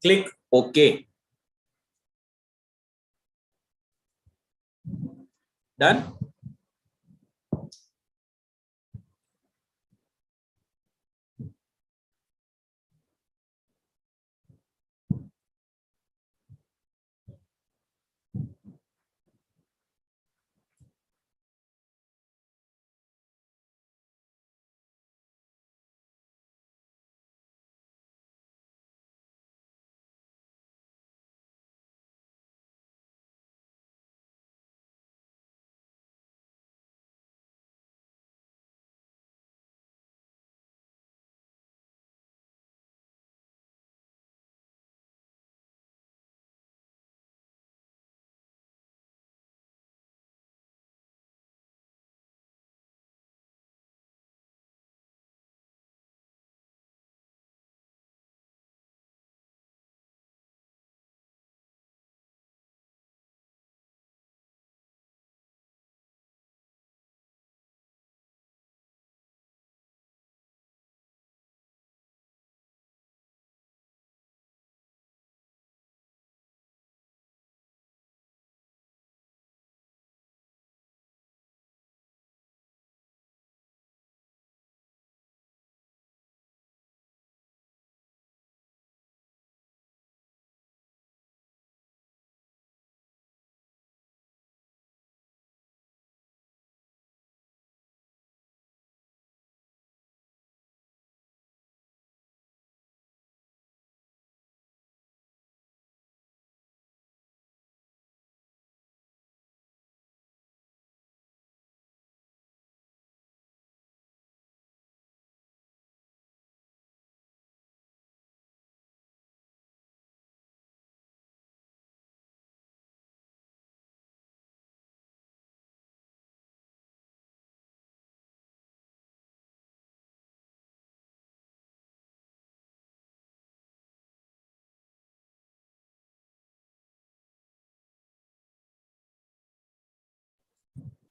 Click OK. Done?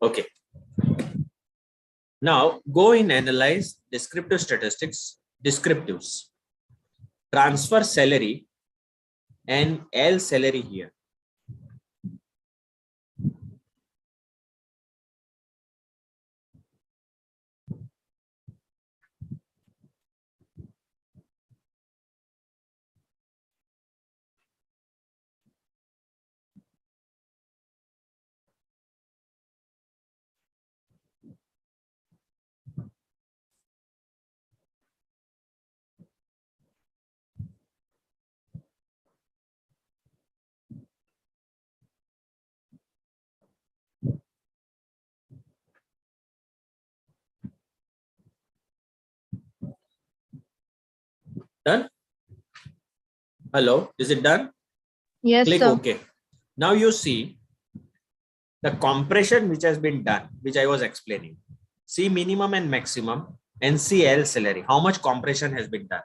Okay. Now go in analyze descriptive statistics, descriptives. Transfer salary and L salary here. Done? Hello, is it done? Yes, Click sir. OK. Now you see the compression which has been done, which I was explaining. See minimum and maximum and see L salary. How much compression has been done?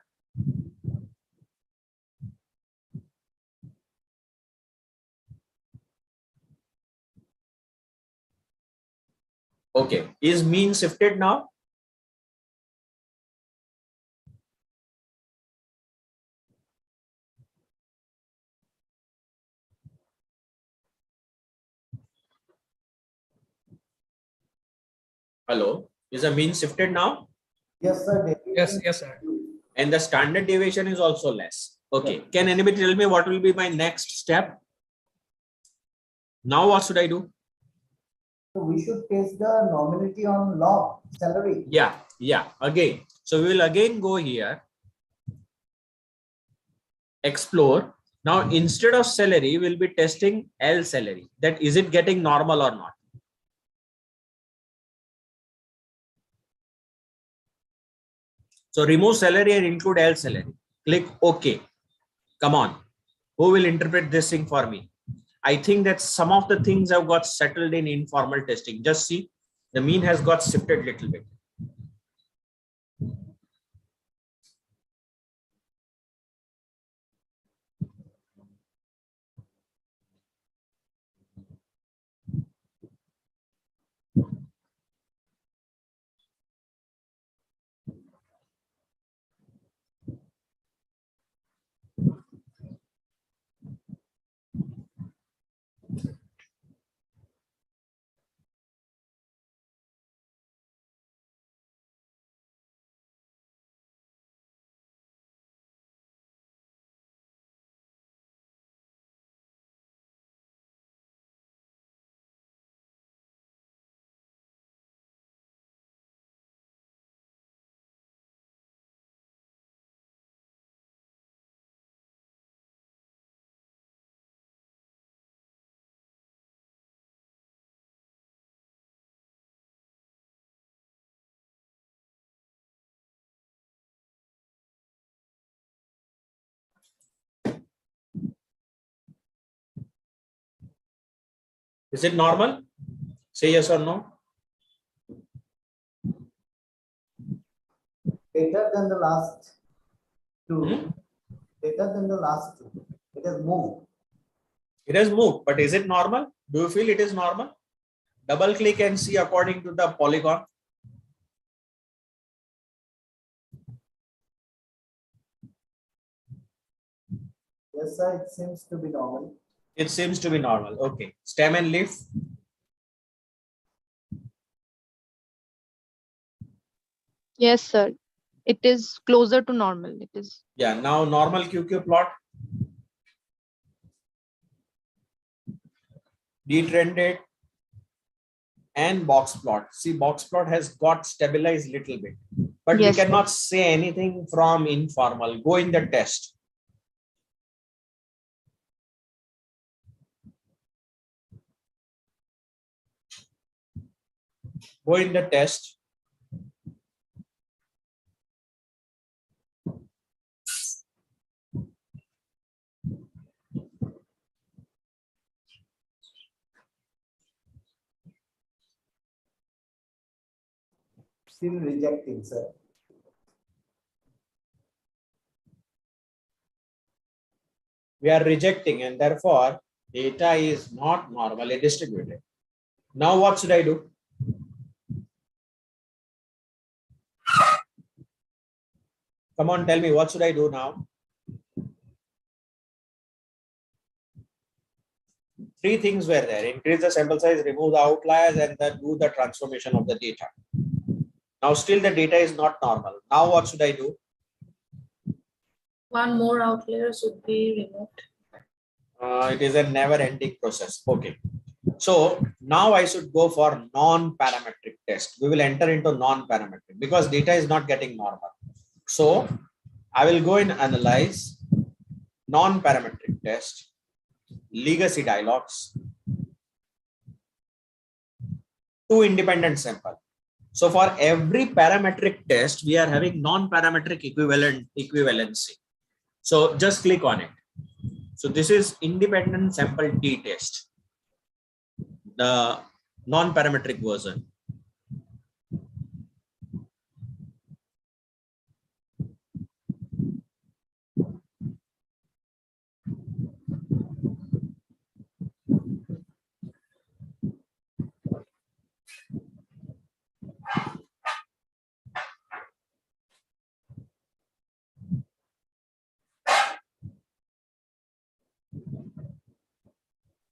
Okay, is mean shifted now? Hello, is the mean shifted now? Yes, sir. Yes, yes, sir. And the standard deviation is also less. Okay, can anybody tell me what will be my next step? Now what should I do? So we should test the normality on log salary. Yeah, again. So we will again go here, explore. Now instead of salary, we'll be testing L salary. That is it getting normal or not? So remove salary and include L salary. Click OK. Come on. Who will interpret this thing for me? I think that some of the things have got settled in informal testing. Just see, the mean has got shifted a little bit. Is it normal? Say yes or no. Better than the last two. Better than the last two. It has moved. It has moved, but is it normal? Do you feel it is normal? Double click and see according to the polygon. Yes, sir. It seems to be normal. It seems to be normal. Okay. Stem and leaf. Yes, sir. It is closer to normal. It is. Yeah. Now normal QQ plot. Detrended and box plot. See, box plot has got stabilized little bit, but Yes, we cannot say anything from informal. Go in the test. Go in the test. Still rejecting, sir. We are rejecting, and therefore data is not normally distributed. Now what should I do? Come on, tell me, what should I do now? Three things were there: increase the sample size, remove the outliers, and then do the transformation of the data. Now still the data is not normal. Now what should I do? One more outlier should be removed. It is a never-ending process. Okay. So now I should go for non-parametric test. We will enter into non-parametric because data is not getting normal. So I will go and analyze non-parametric test, legacy dialogues, two independent sample. So for every parametric test, we are having non-parametric equivalency. So just click on it. So this is independent sample T test, the non-parametric version.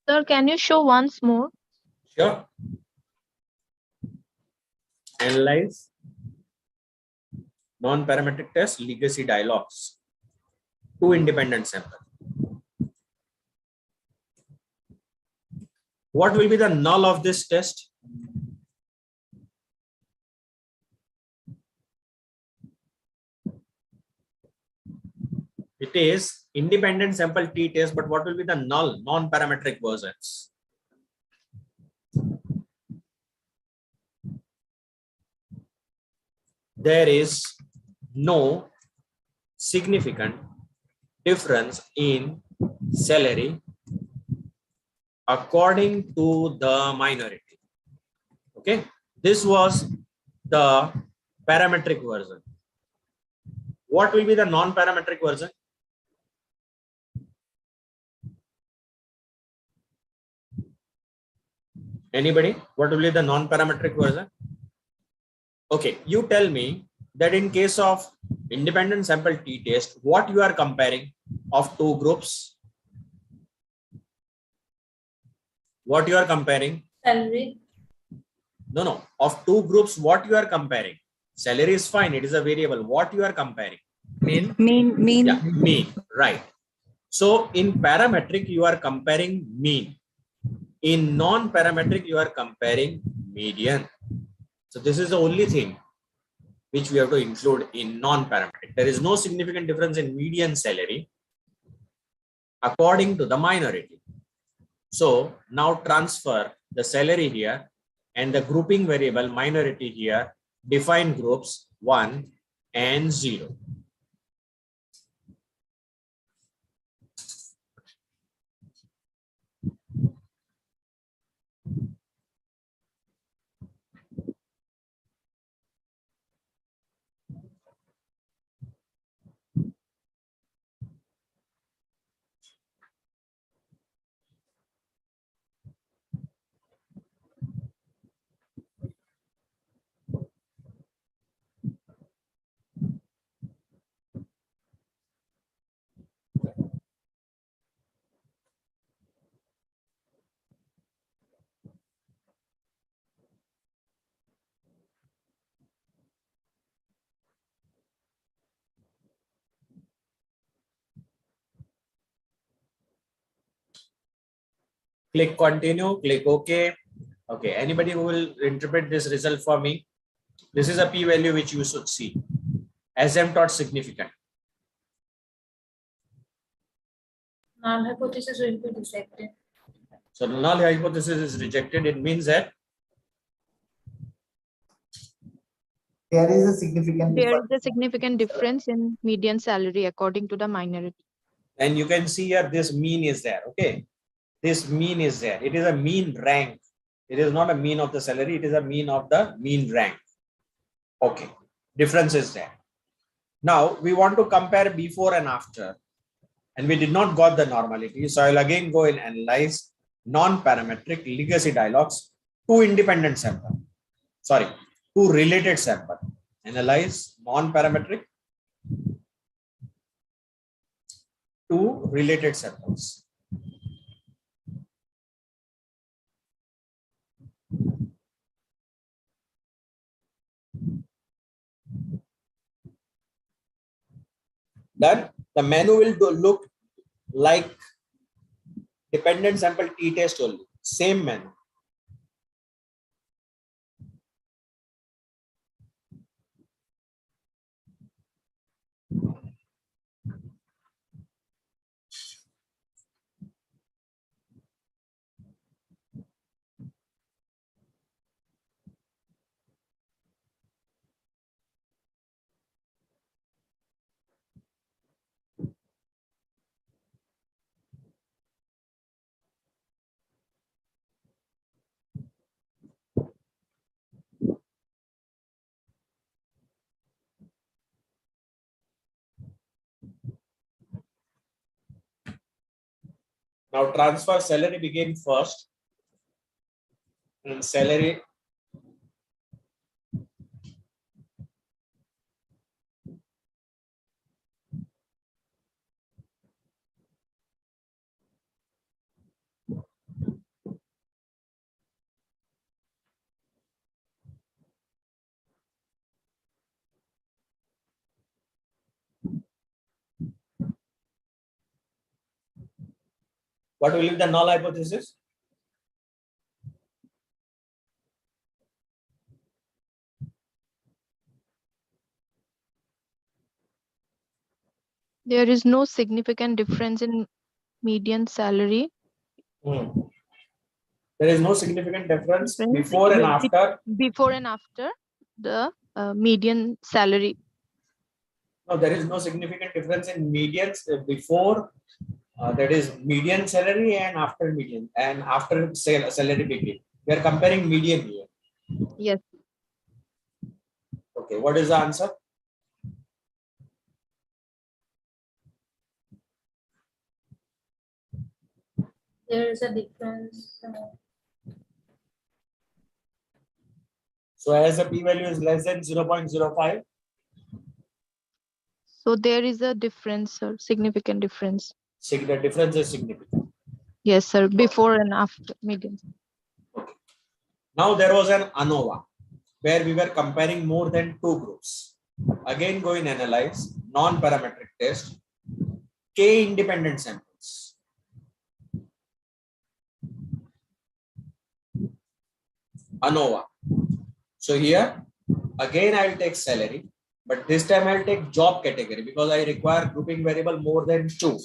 Sir, can you show once more? Sure. Analyze non-parametric test, legacy dialogues, two independent samples. What will be the null of this test? It is independent sample T test, but what will be the null non-parametric versions? There is no significant difference in salary according to the minority. Okay, this was the parametric version. What will be the non-parametric version? Anybody? What will be the non-parametric version? Okay, you tell me that in case of independent sample T test, what you are comparing of two groups? What you are comparing? Salary. No. Of two groups, what you are comparing? Salary is fine. It is a variable. What you are comparing? Mean. Yeah, mean. Right. So in parametric, you are comparing mean. In non-parametric, you are comparing median. So this is the only thing which we have to include in non-parametric. There is no significant difference in median salary according to the minority. So now transfer the salary here and the grouping variable minority here, define groups 1 and 0. Click continue, click OK. Okay, anybody who will interpret this result for me? This is a p-value which you should see. Asymptote significant. Null hypothesis will be rejected. So null hypothesis is rejected. It means that There is a significant There difference. is a significant difference in median salary according to the minority. and you can see here this mean is there. Okay, this mean is there. It is a mean rank. It is not a mean of the salary. It is a mean of the mean rank. Okay, difference is there. Now we want to compare before and after, and we did not got the normality. So I'll again go and analyze non-parametric legacy dialogues, two independent sample. Sorry, two related sample. Analyze non-parametric, two related samples. Then the menu will look like dependent sample t-test only, same menu. Now transfer salary begin first, and salary what will be the null hypothesis? There is no significant difference in median salary. There is no significant difference Difference before and after. Before and after the median salary. No, there is no significant difference in medians before, that is median salary, and after median, and after salary begin. We are comparing median here. Yes. Okay, what is the answer? There is a difference. So as the p-value is less than 0.05. So there is a difference, sir, significant difference. The difference is significant. Yes, sir, before and after median. Okay. Now there was an ANOVA where we were comparing more than two groups. Again, go in analyze, non-parametric test, k independent samples. ANOVA. So here, again, I will take salary, but this time I'll take job category because I require grouping variable more than two.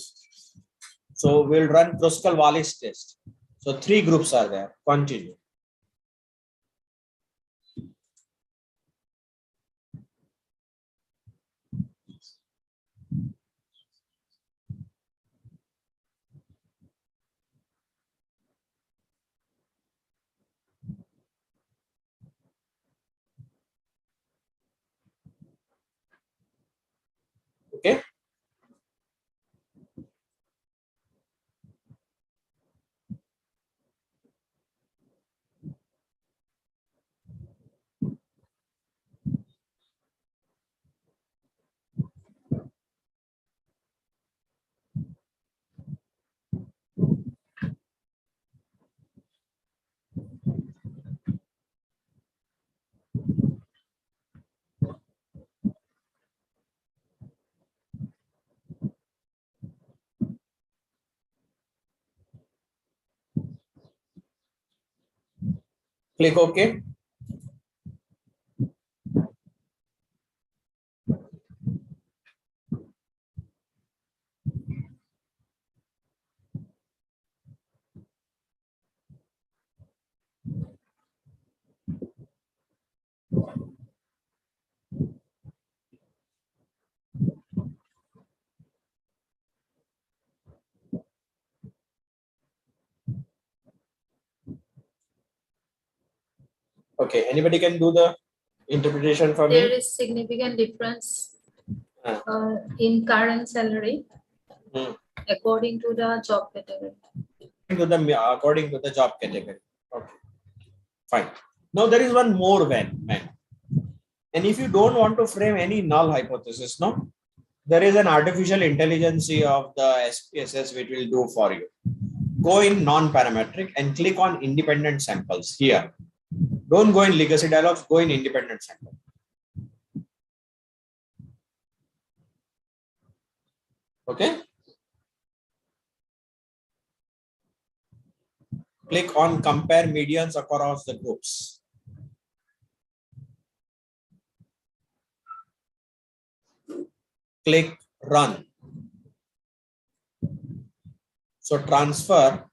So we'll run Kruskal-Wallis test. So three groups are there. Continue. Okay. Click OK. Okay, anybody can do the interpretation for There me? is significant difference in current salary according to the job category. According to the job category. Okay. Fine. Now there is one more when. And if you don't want to frame any null hypothesis, no, there is an artificial intelligence of the SPSS which will do for you. Go in non-parametric and click on independent samples here. Don't go in legacy dialogues, go in independent sample. Okay. Click on compare medians across the groups. Click run. So transfer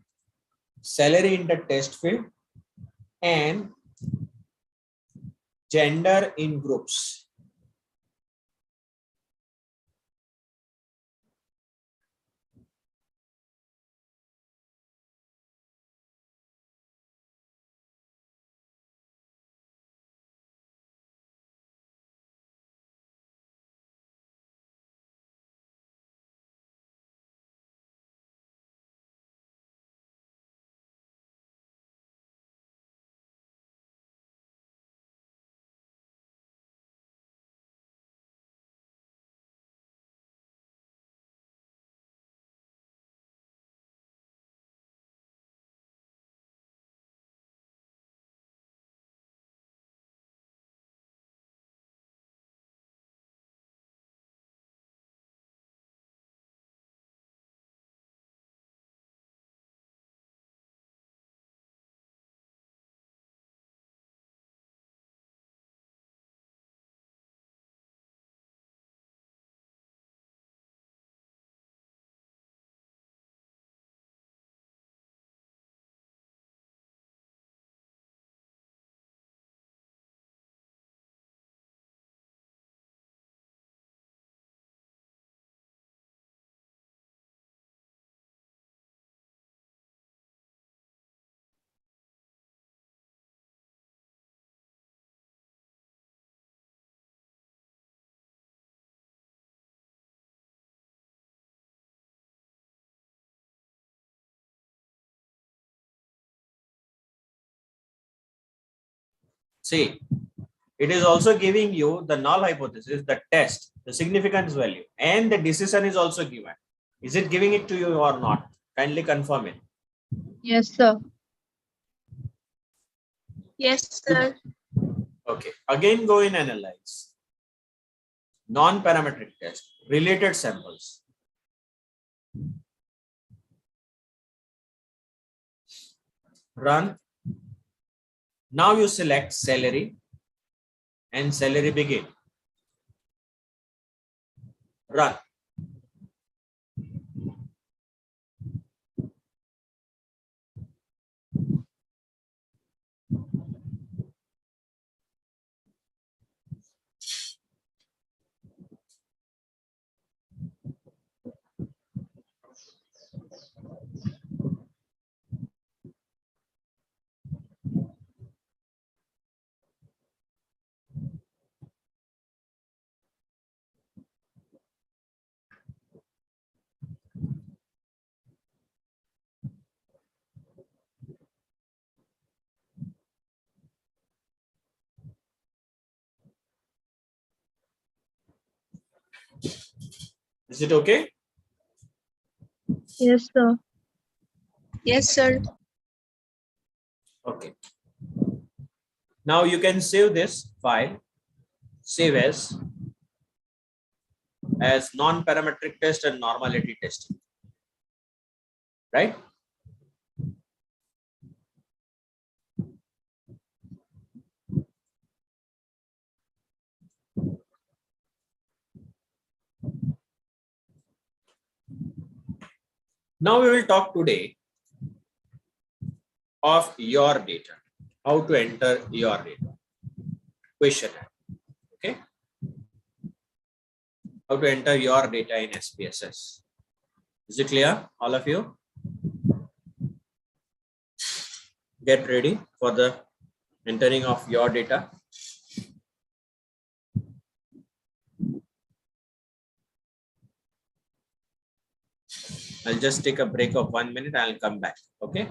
salary in the test field and gender in groups. See, it is also giving you the null hypothesis, the test, the significance value, and the decision is also given. Is it giving it to you or not? Kindly confirm it. Yes, sir. Yes, sir. Okay. Again, go in analyze. Non-parametric test, related samples. Run. Now you select salary and salary begin. Run. Is it okay? Yes, sir. Yes, sir. Okay. Now you can save this file, save as non-parametric test and normality testing, right? Now we will talk today of your data, how to enter your data, questionnaire, okay? How to enter your data in SPSS. Is it clear, all of you? Get ready for the entering of your data. I'll just take a break of 1 minute. I'll come back, okay?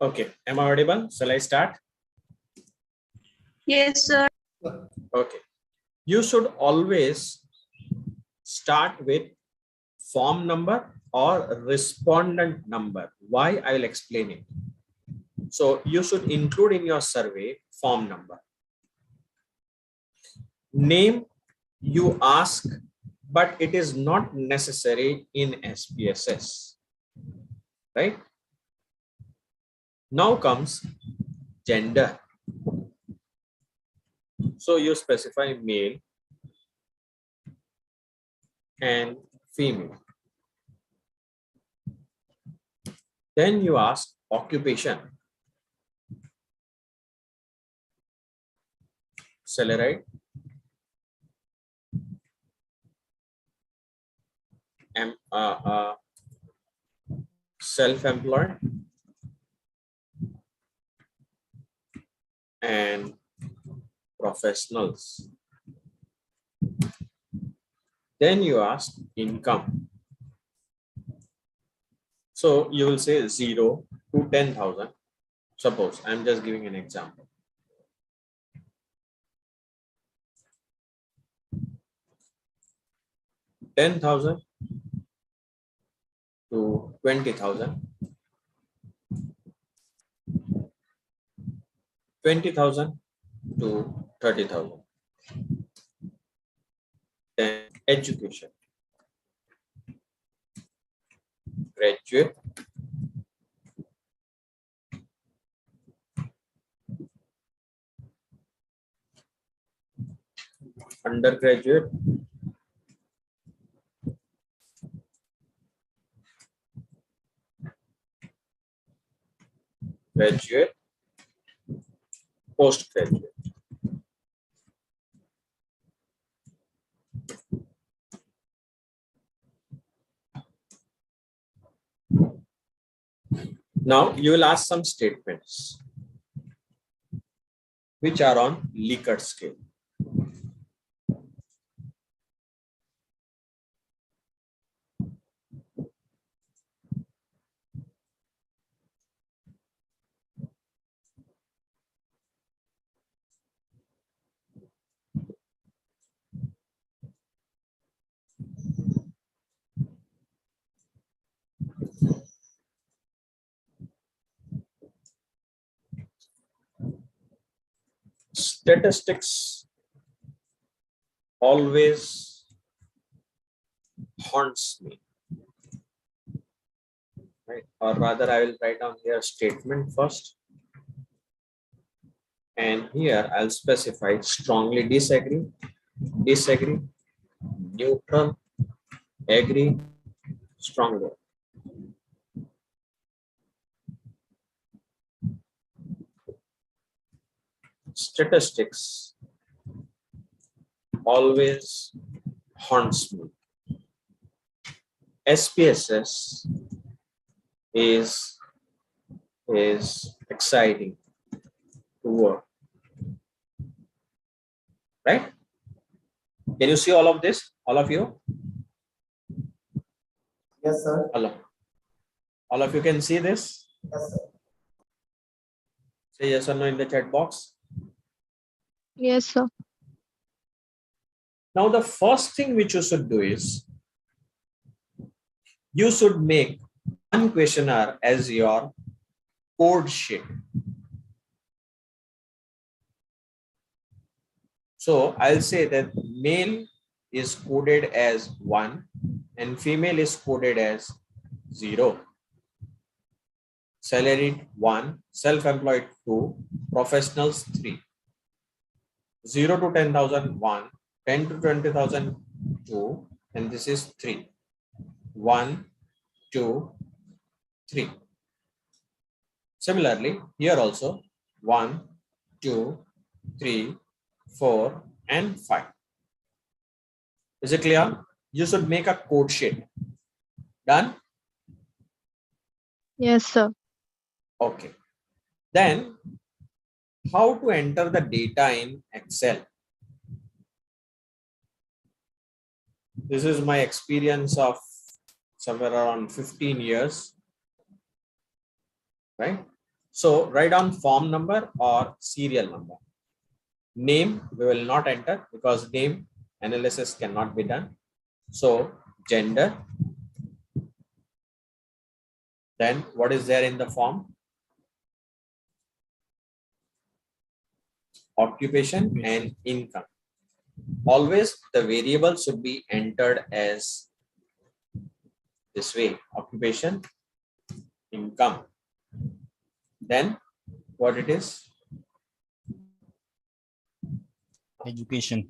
Okay, am I audible? Shall I start? Yes, sir. Okay. You should always start with form number or respondent number. Why? I will explain it. So you should include in your survey form number. Name you ask, but it is not necessary in SPSS. Right? Now comes gender. So you specify male and female. Then you ask occupation. Shall I write? Self-employed and professionals. Then you ask income. So you will say 0 to 10,000. Suppose I'm just giving an example. $10,000 to 20,000. 20,000 to 30,000. Then education. Graduate. Undergraduate. Graduate. Postgraduate. Now you will ask some statements which are on Likert scale. Statistics always haunts me, right? Or rather, I will write down here statement first, and here I'll specify strongly disagree, disagree, neutral, agree, strongly. Statistics always haunts me. SPSS is exciting to work, right? Can you see all of this, all of you? Yes, sir. All of you can see this? Yes, sir. Say yes or no in the chat box. Yes, sir. Now, the first thing which you should do is you should make one questionnaire as your code sheet. So I'll say that male is coded as 1 and female is coded as 0. Salaried 1, self-employed 2, professionals 3. 0 to 10,000 1, 10 to 20,000 2, and this is 3. 1, 2, 3. Similarly, here also 1, 2, 3, 4, and 5. Is it clear? You should make a code sheet. Done? Yes, sir. Okay. Then, how to enter the data in Excel? This is my experience of somewhere around 15 years, right? So write down form number or serial number. Name we will not enter because name analysis cannot be done. So gender. Then what is there in the form? Occupation and income. Always the variable should be entered as this way: occupation, income. Then what it is? Education.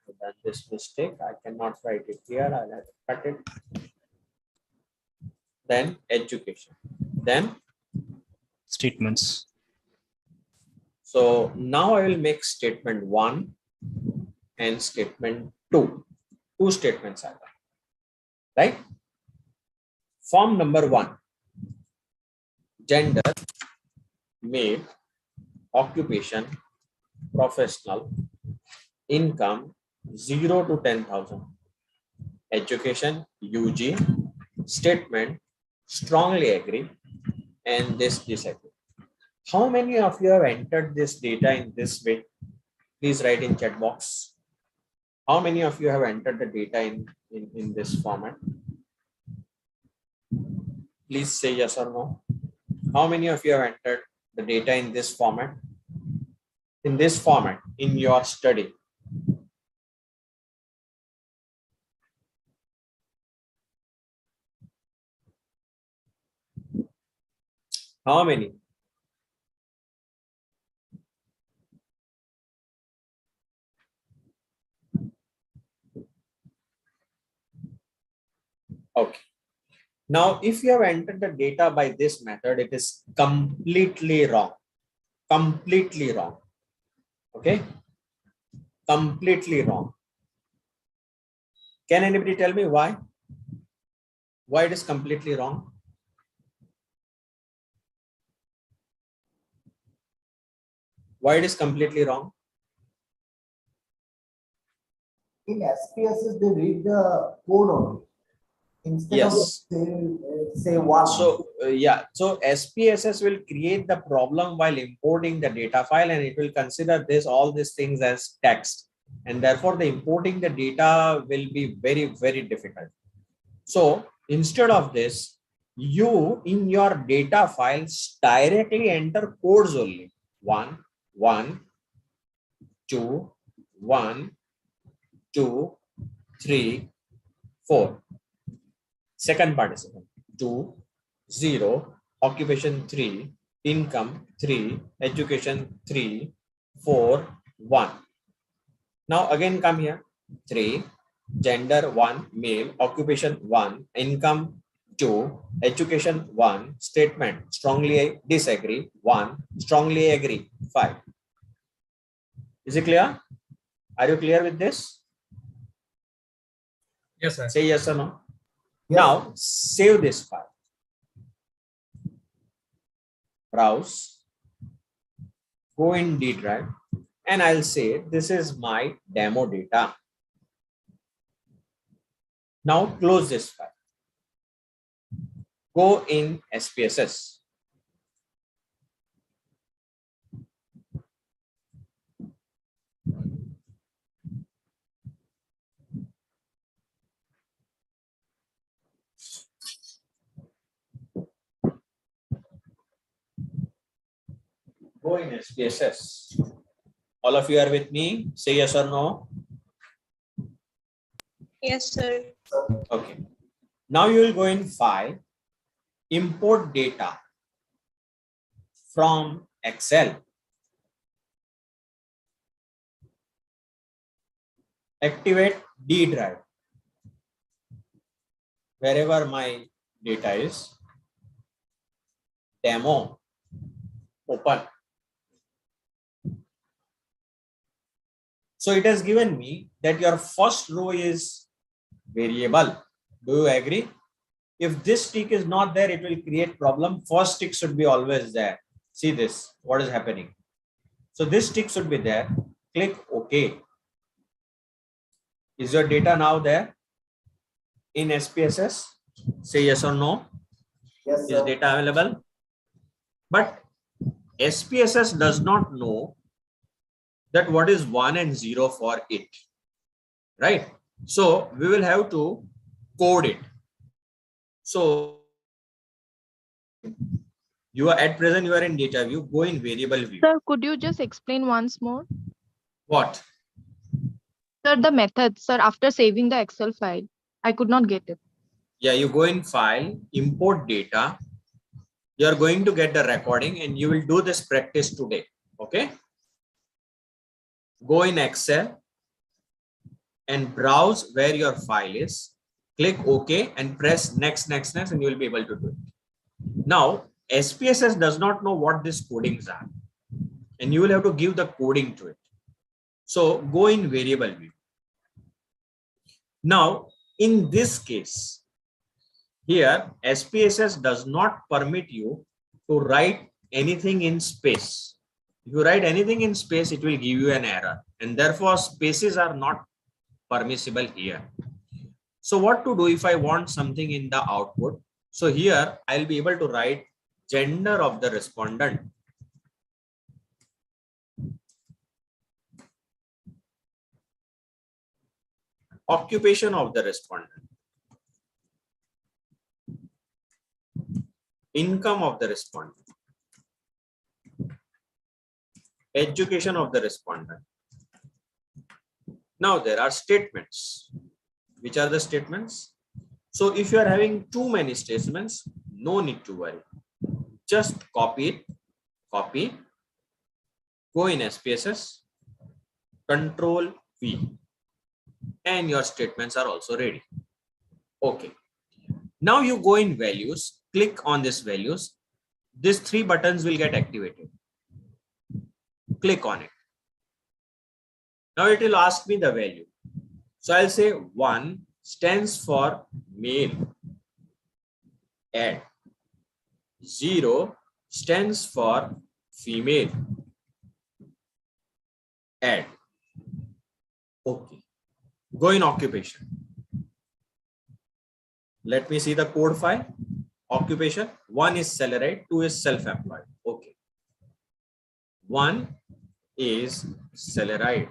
I've done this mistake. I cannot write it here. I'll have to cut it. Then education. Then Statements. so now I will make statement 1 and statement 2. Two statements are there. Right? Form number 1. Gender, male, occupation, professional, income 0 to 10,000, education UG, statement strongly agree, and this disagree. How many of you have entered this data in this way? Please write in chat box. How many of you have entered the data in this format? Please say yes or no. How many of you have entered the data in this format? In this format, in your study. How many? Okay. Now, if you have entered the data by this method, it is completely wrong. Completely wrong. Okay? Completely wrong. Can anybody tell me why? Why it is completely wrong? Why it is completely wrong? In SPSS, they read the code only. Instead Yes. of say one. So yeah, so SPSS will create the problem while importing the data file, and it will consider all these things as text, and therefore the importing the data will be very, very difficult. So instead of this, you in your data files directly enter codes only. 1, 1, 2, 1, 2, 3, 4. Second participant 2, 0, occupation 3, income 3, education 3, 4, 1. Now again come here 3, gender 1, male, occupation 1, income 2, education 1, statement strongly disagree 1, strongly agree 5. Is it clear? Are you clear with this? Yes, sir. Say yes or no. Yes. Now save this file. Browse. Go in D drive, and I'll say this is my demo data. Now close this file. Go in SPSS. Go in SPSS. All of you are with me? Say yes or no. Yes, sir. Okay. Now you will go in File, Import Data from Excel. Activate D drive. Wherever my data is. Demo. Open. So it has given me that your first row is variable. Do you agree? If this tick is not there, it will create problem. First tick should be always there. See this, what is happening. So this tick should be there. Click OK. Is your data now there in SPSS? Say yes or no. Yes, Is sir. data available? But SPSS does not know that what is 1 and 0 for it, right? So we will have to code it. So you are at present, you are in data view, go in variable view. Sir, could you just explain once more? What? Sir, the method, sir, after saving the Excel file, I could not get it. Yeah, you go in file, import data. You are going to get the recording and you will do this practice today. Okay. Go in Excel and browse where your file is. Click OK and press next, next, next, and you will be able to do it. Now, SPSS does not know what these codings are, and you will have to give the coding to it. So go in variable view. Now, in this case, here SPSS does not permit you to write anything in space. If you write anything in space, it will give you an error, and therefore spaces are not permissible here. So what to do if I want something in the output? So here I'll be able to write gender of the respondent, occupation of the respondent, income of the respondent, education of the respondent. Now there are statements. Which are the statements? So if you are having too many statements, no need to worry. Just copy it, copy, go in SPSS, Control V, and your statements are also ready. Okay. Now you go in values, click on this values. These 3 buttons will get activated. Click on it. Now it will ask me the value. So I'll say 1 stands for male, add. 0 stands for female, add. Okay. Go in occupation. Let me see the code file. Occupation. 1 is salaried, 2 is self-employed. Okay. 1 is salaried.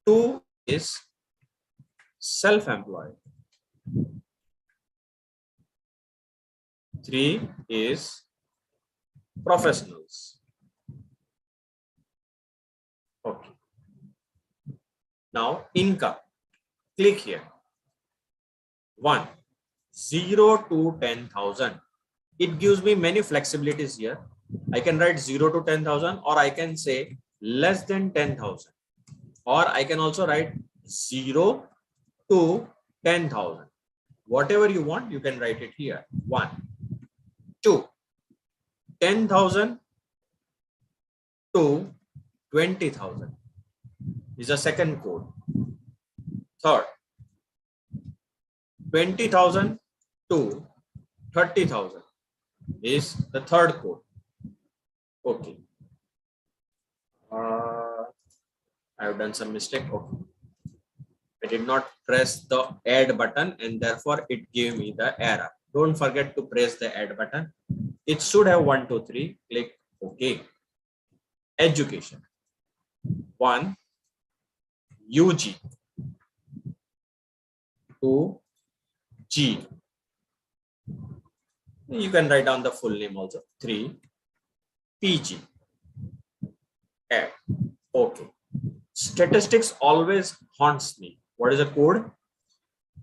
2 is self-employed. 3 is professionals. Okay. Now income. Click here. 1, 0 to 10,000. It gives me many flexibilities here. I can write 0 to 10,000, or I can say less than 10,000. Or I can also write 0 to 10,000. Whatever you want, you can write it here. 1, 2, 10,000 to 20,000 is the second code. Third, 20,000 to 30,000 is the third code. Okay. I have done some mistake. Okay. I did not press the add button and therefore it gave me the error. Don't forget to press the add button. It should have 1, 2, 3. Click OK. Education. 1, UG. 2, G. You can write down the full name also. 3, PG. Add. Okay. Statistics always haunts me. What is the code?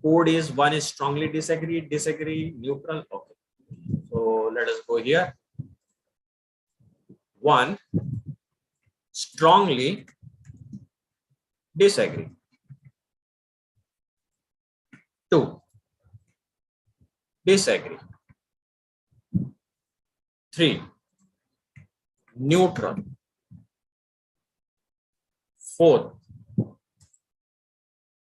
Code is 1 is strongly disagree, neutral. Okay. So let us go here. 1, strongly disagree. 2, disagree. 3, neutral. 4,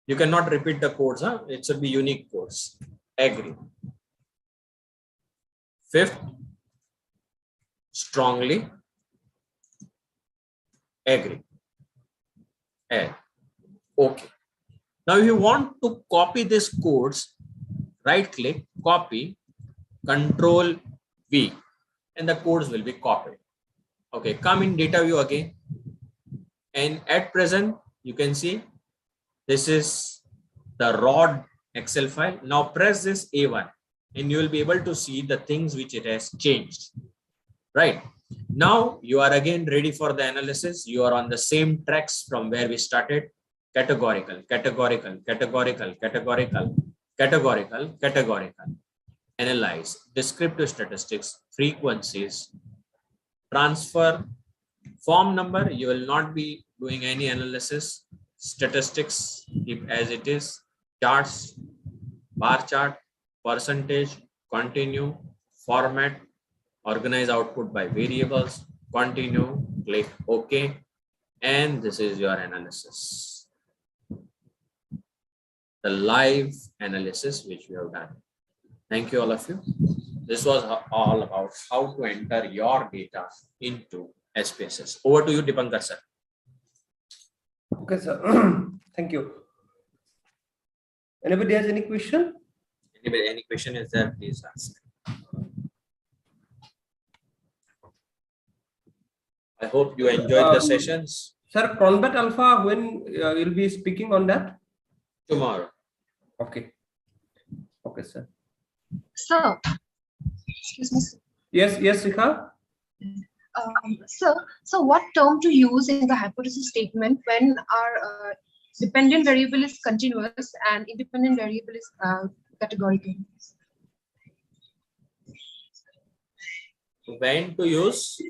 you cannot repeat the codes, huh? It should be unique codes. Agree. 5th, strongly agree. Add. Okay. Now if you want to copy these codes, right click, copy, Control V, and the codes will be copied. Okay, come in data view again. And at present, you can see this is the raw Excel file. Now press this A1 and you will be able to see the things which it has changed. Right. Now you are again ready for the analysis. You are on the same tracks from where we started. Categorical, categorical, categorical, categorical, categorical, categorical. Analyze, descriptive statistics, frequencies, transfer, form number. You will not be doing any analysis. Statistics, keep as it is. Charts, bar chart, percentage, continue, format, organize output by variables, continue, click OK, and this is your analysis. The live analysis which we have done. Thank you all of you. This was all about how to enter your data into Spss. Over to you, Dipankar sir. Okay, sir. Thank you. Anybody has any question? Anybody, any question is there, please ask. I hope you enjoyed the sessions. Sir, Cronbet Alpha, when you'll be speaking on that? Tomorrow. Okay. Okay, sir. Sir, excuse me. Sir. Yes, Sikha. So what term to use in the hypothesis statement when our dependent variable is continuous and independent variable is categorical? When to use?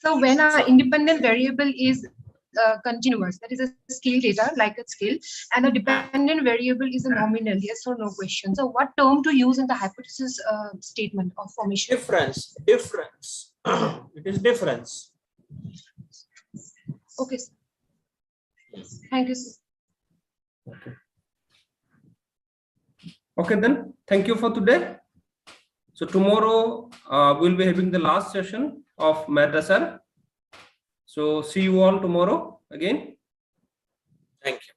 So when our independent variable is continuous, that is a scale data like a scale, and the dependent variable is a nominal, yes or no question. So what term to use in the hypothesis statement of formation? Difference. It is difference. Okay, sir. Thank you, sir. Okay, then thank you for today. So tomorrow we'll be having the last session of Madrasa. So see you all tomorrow again. Thank you.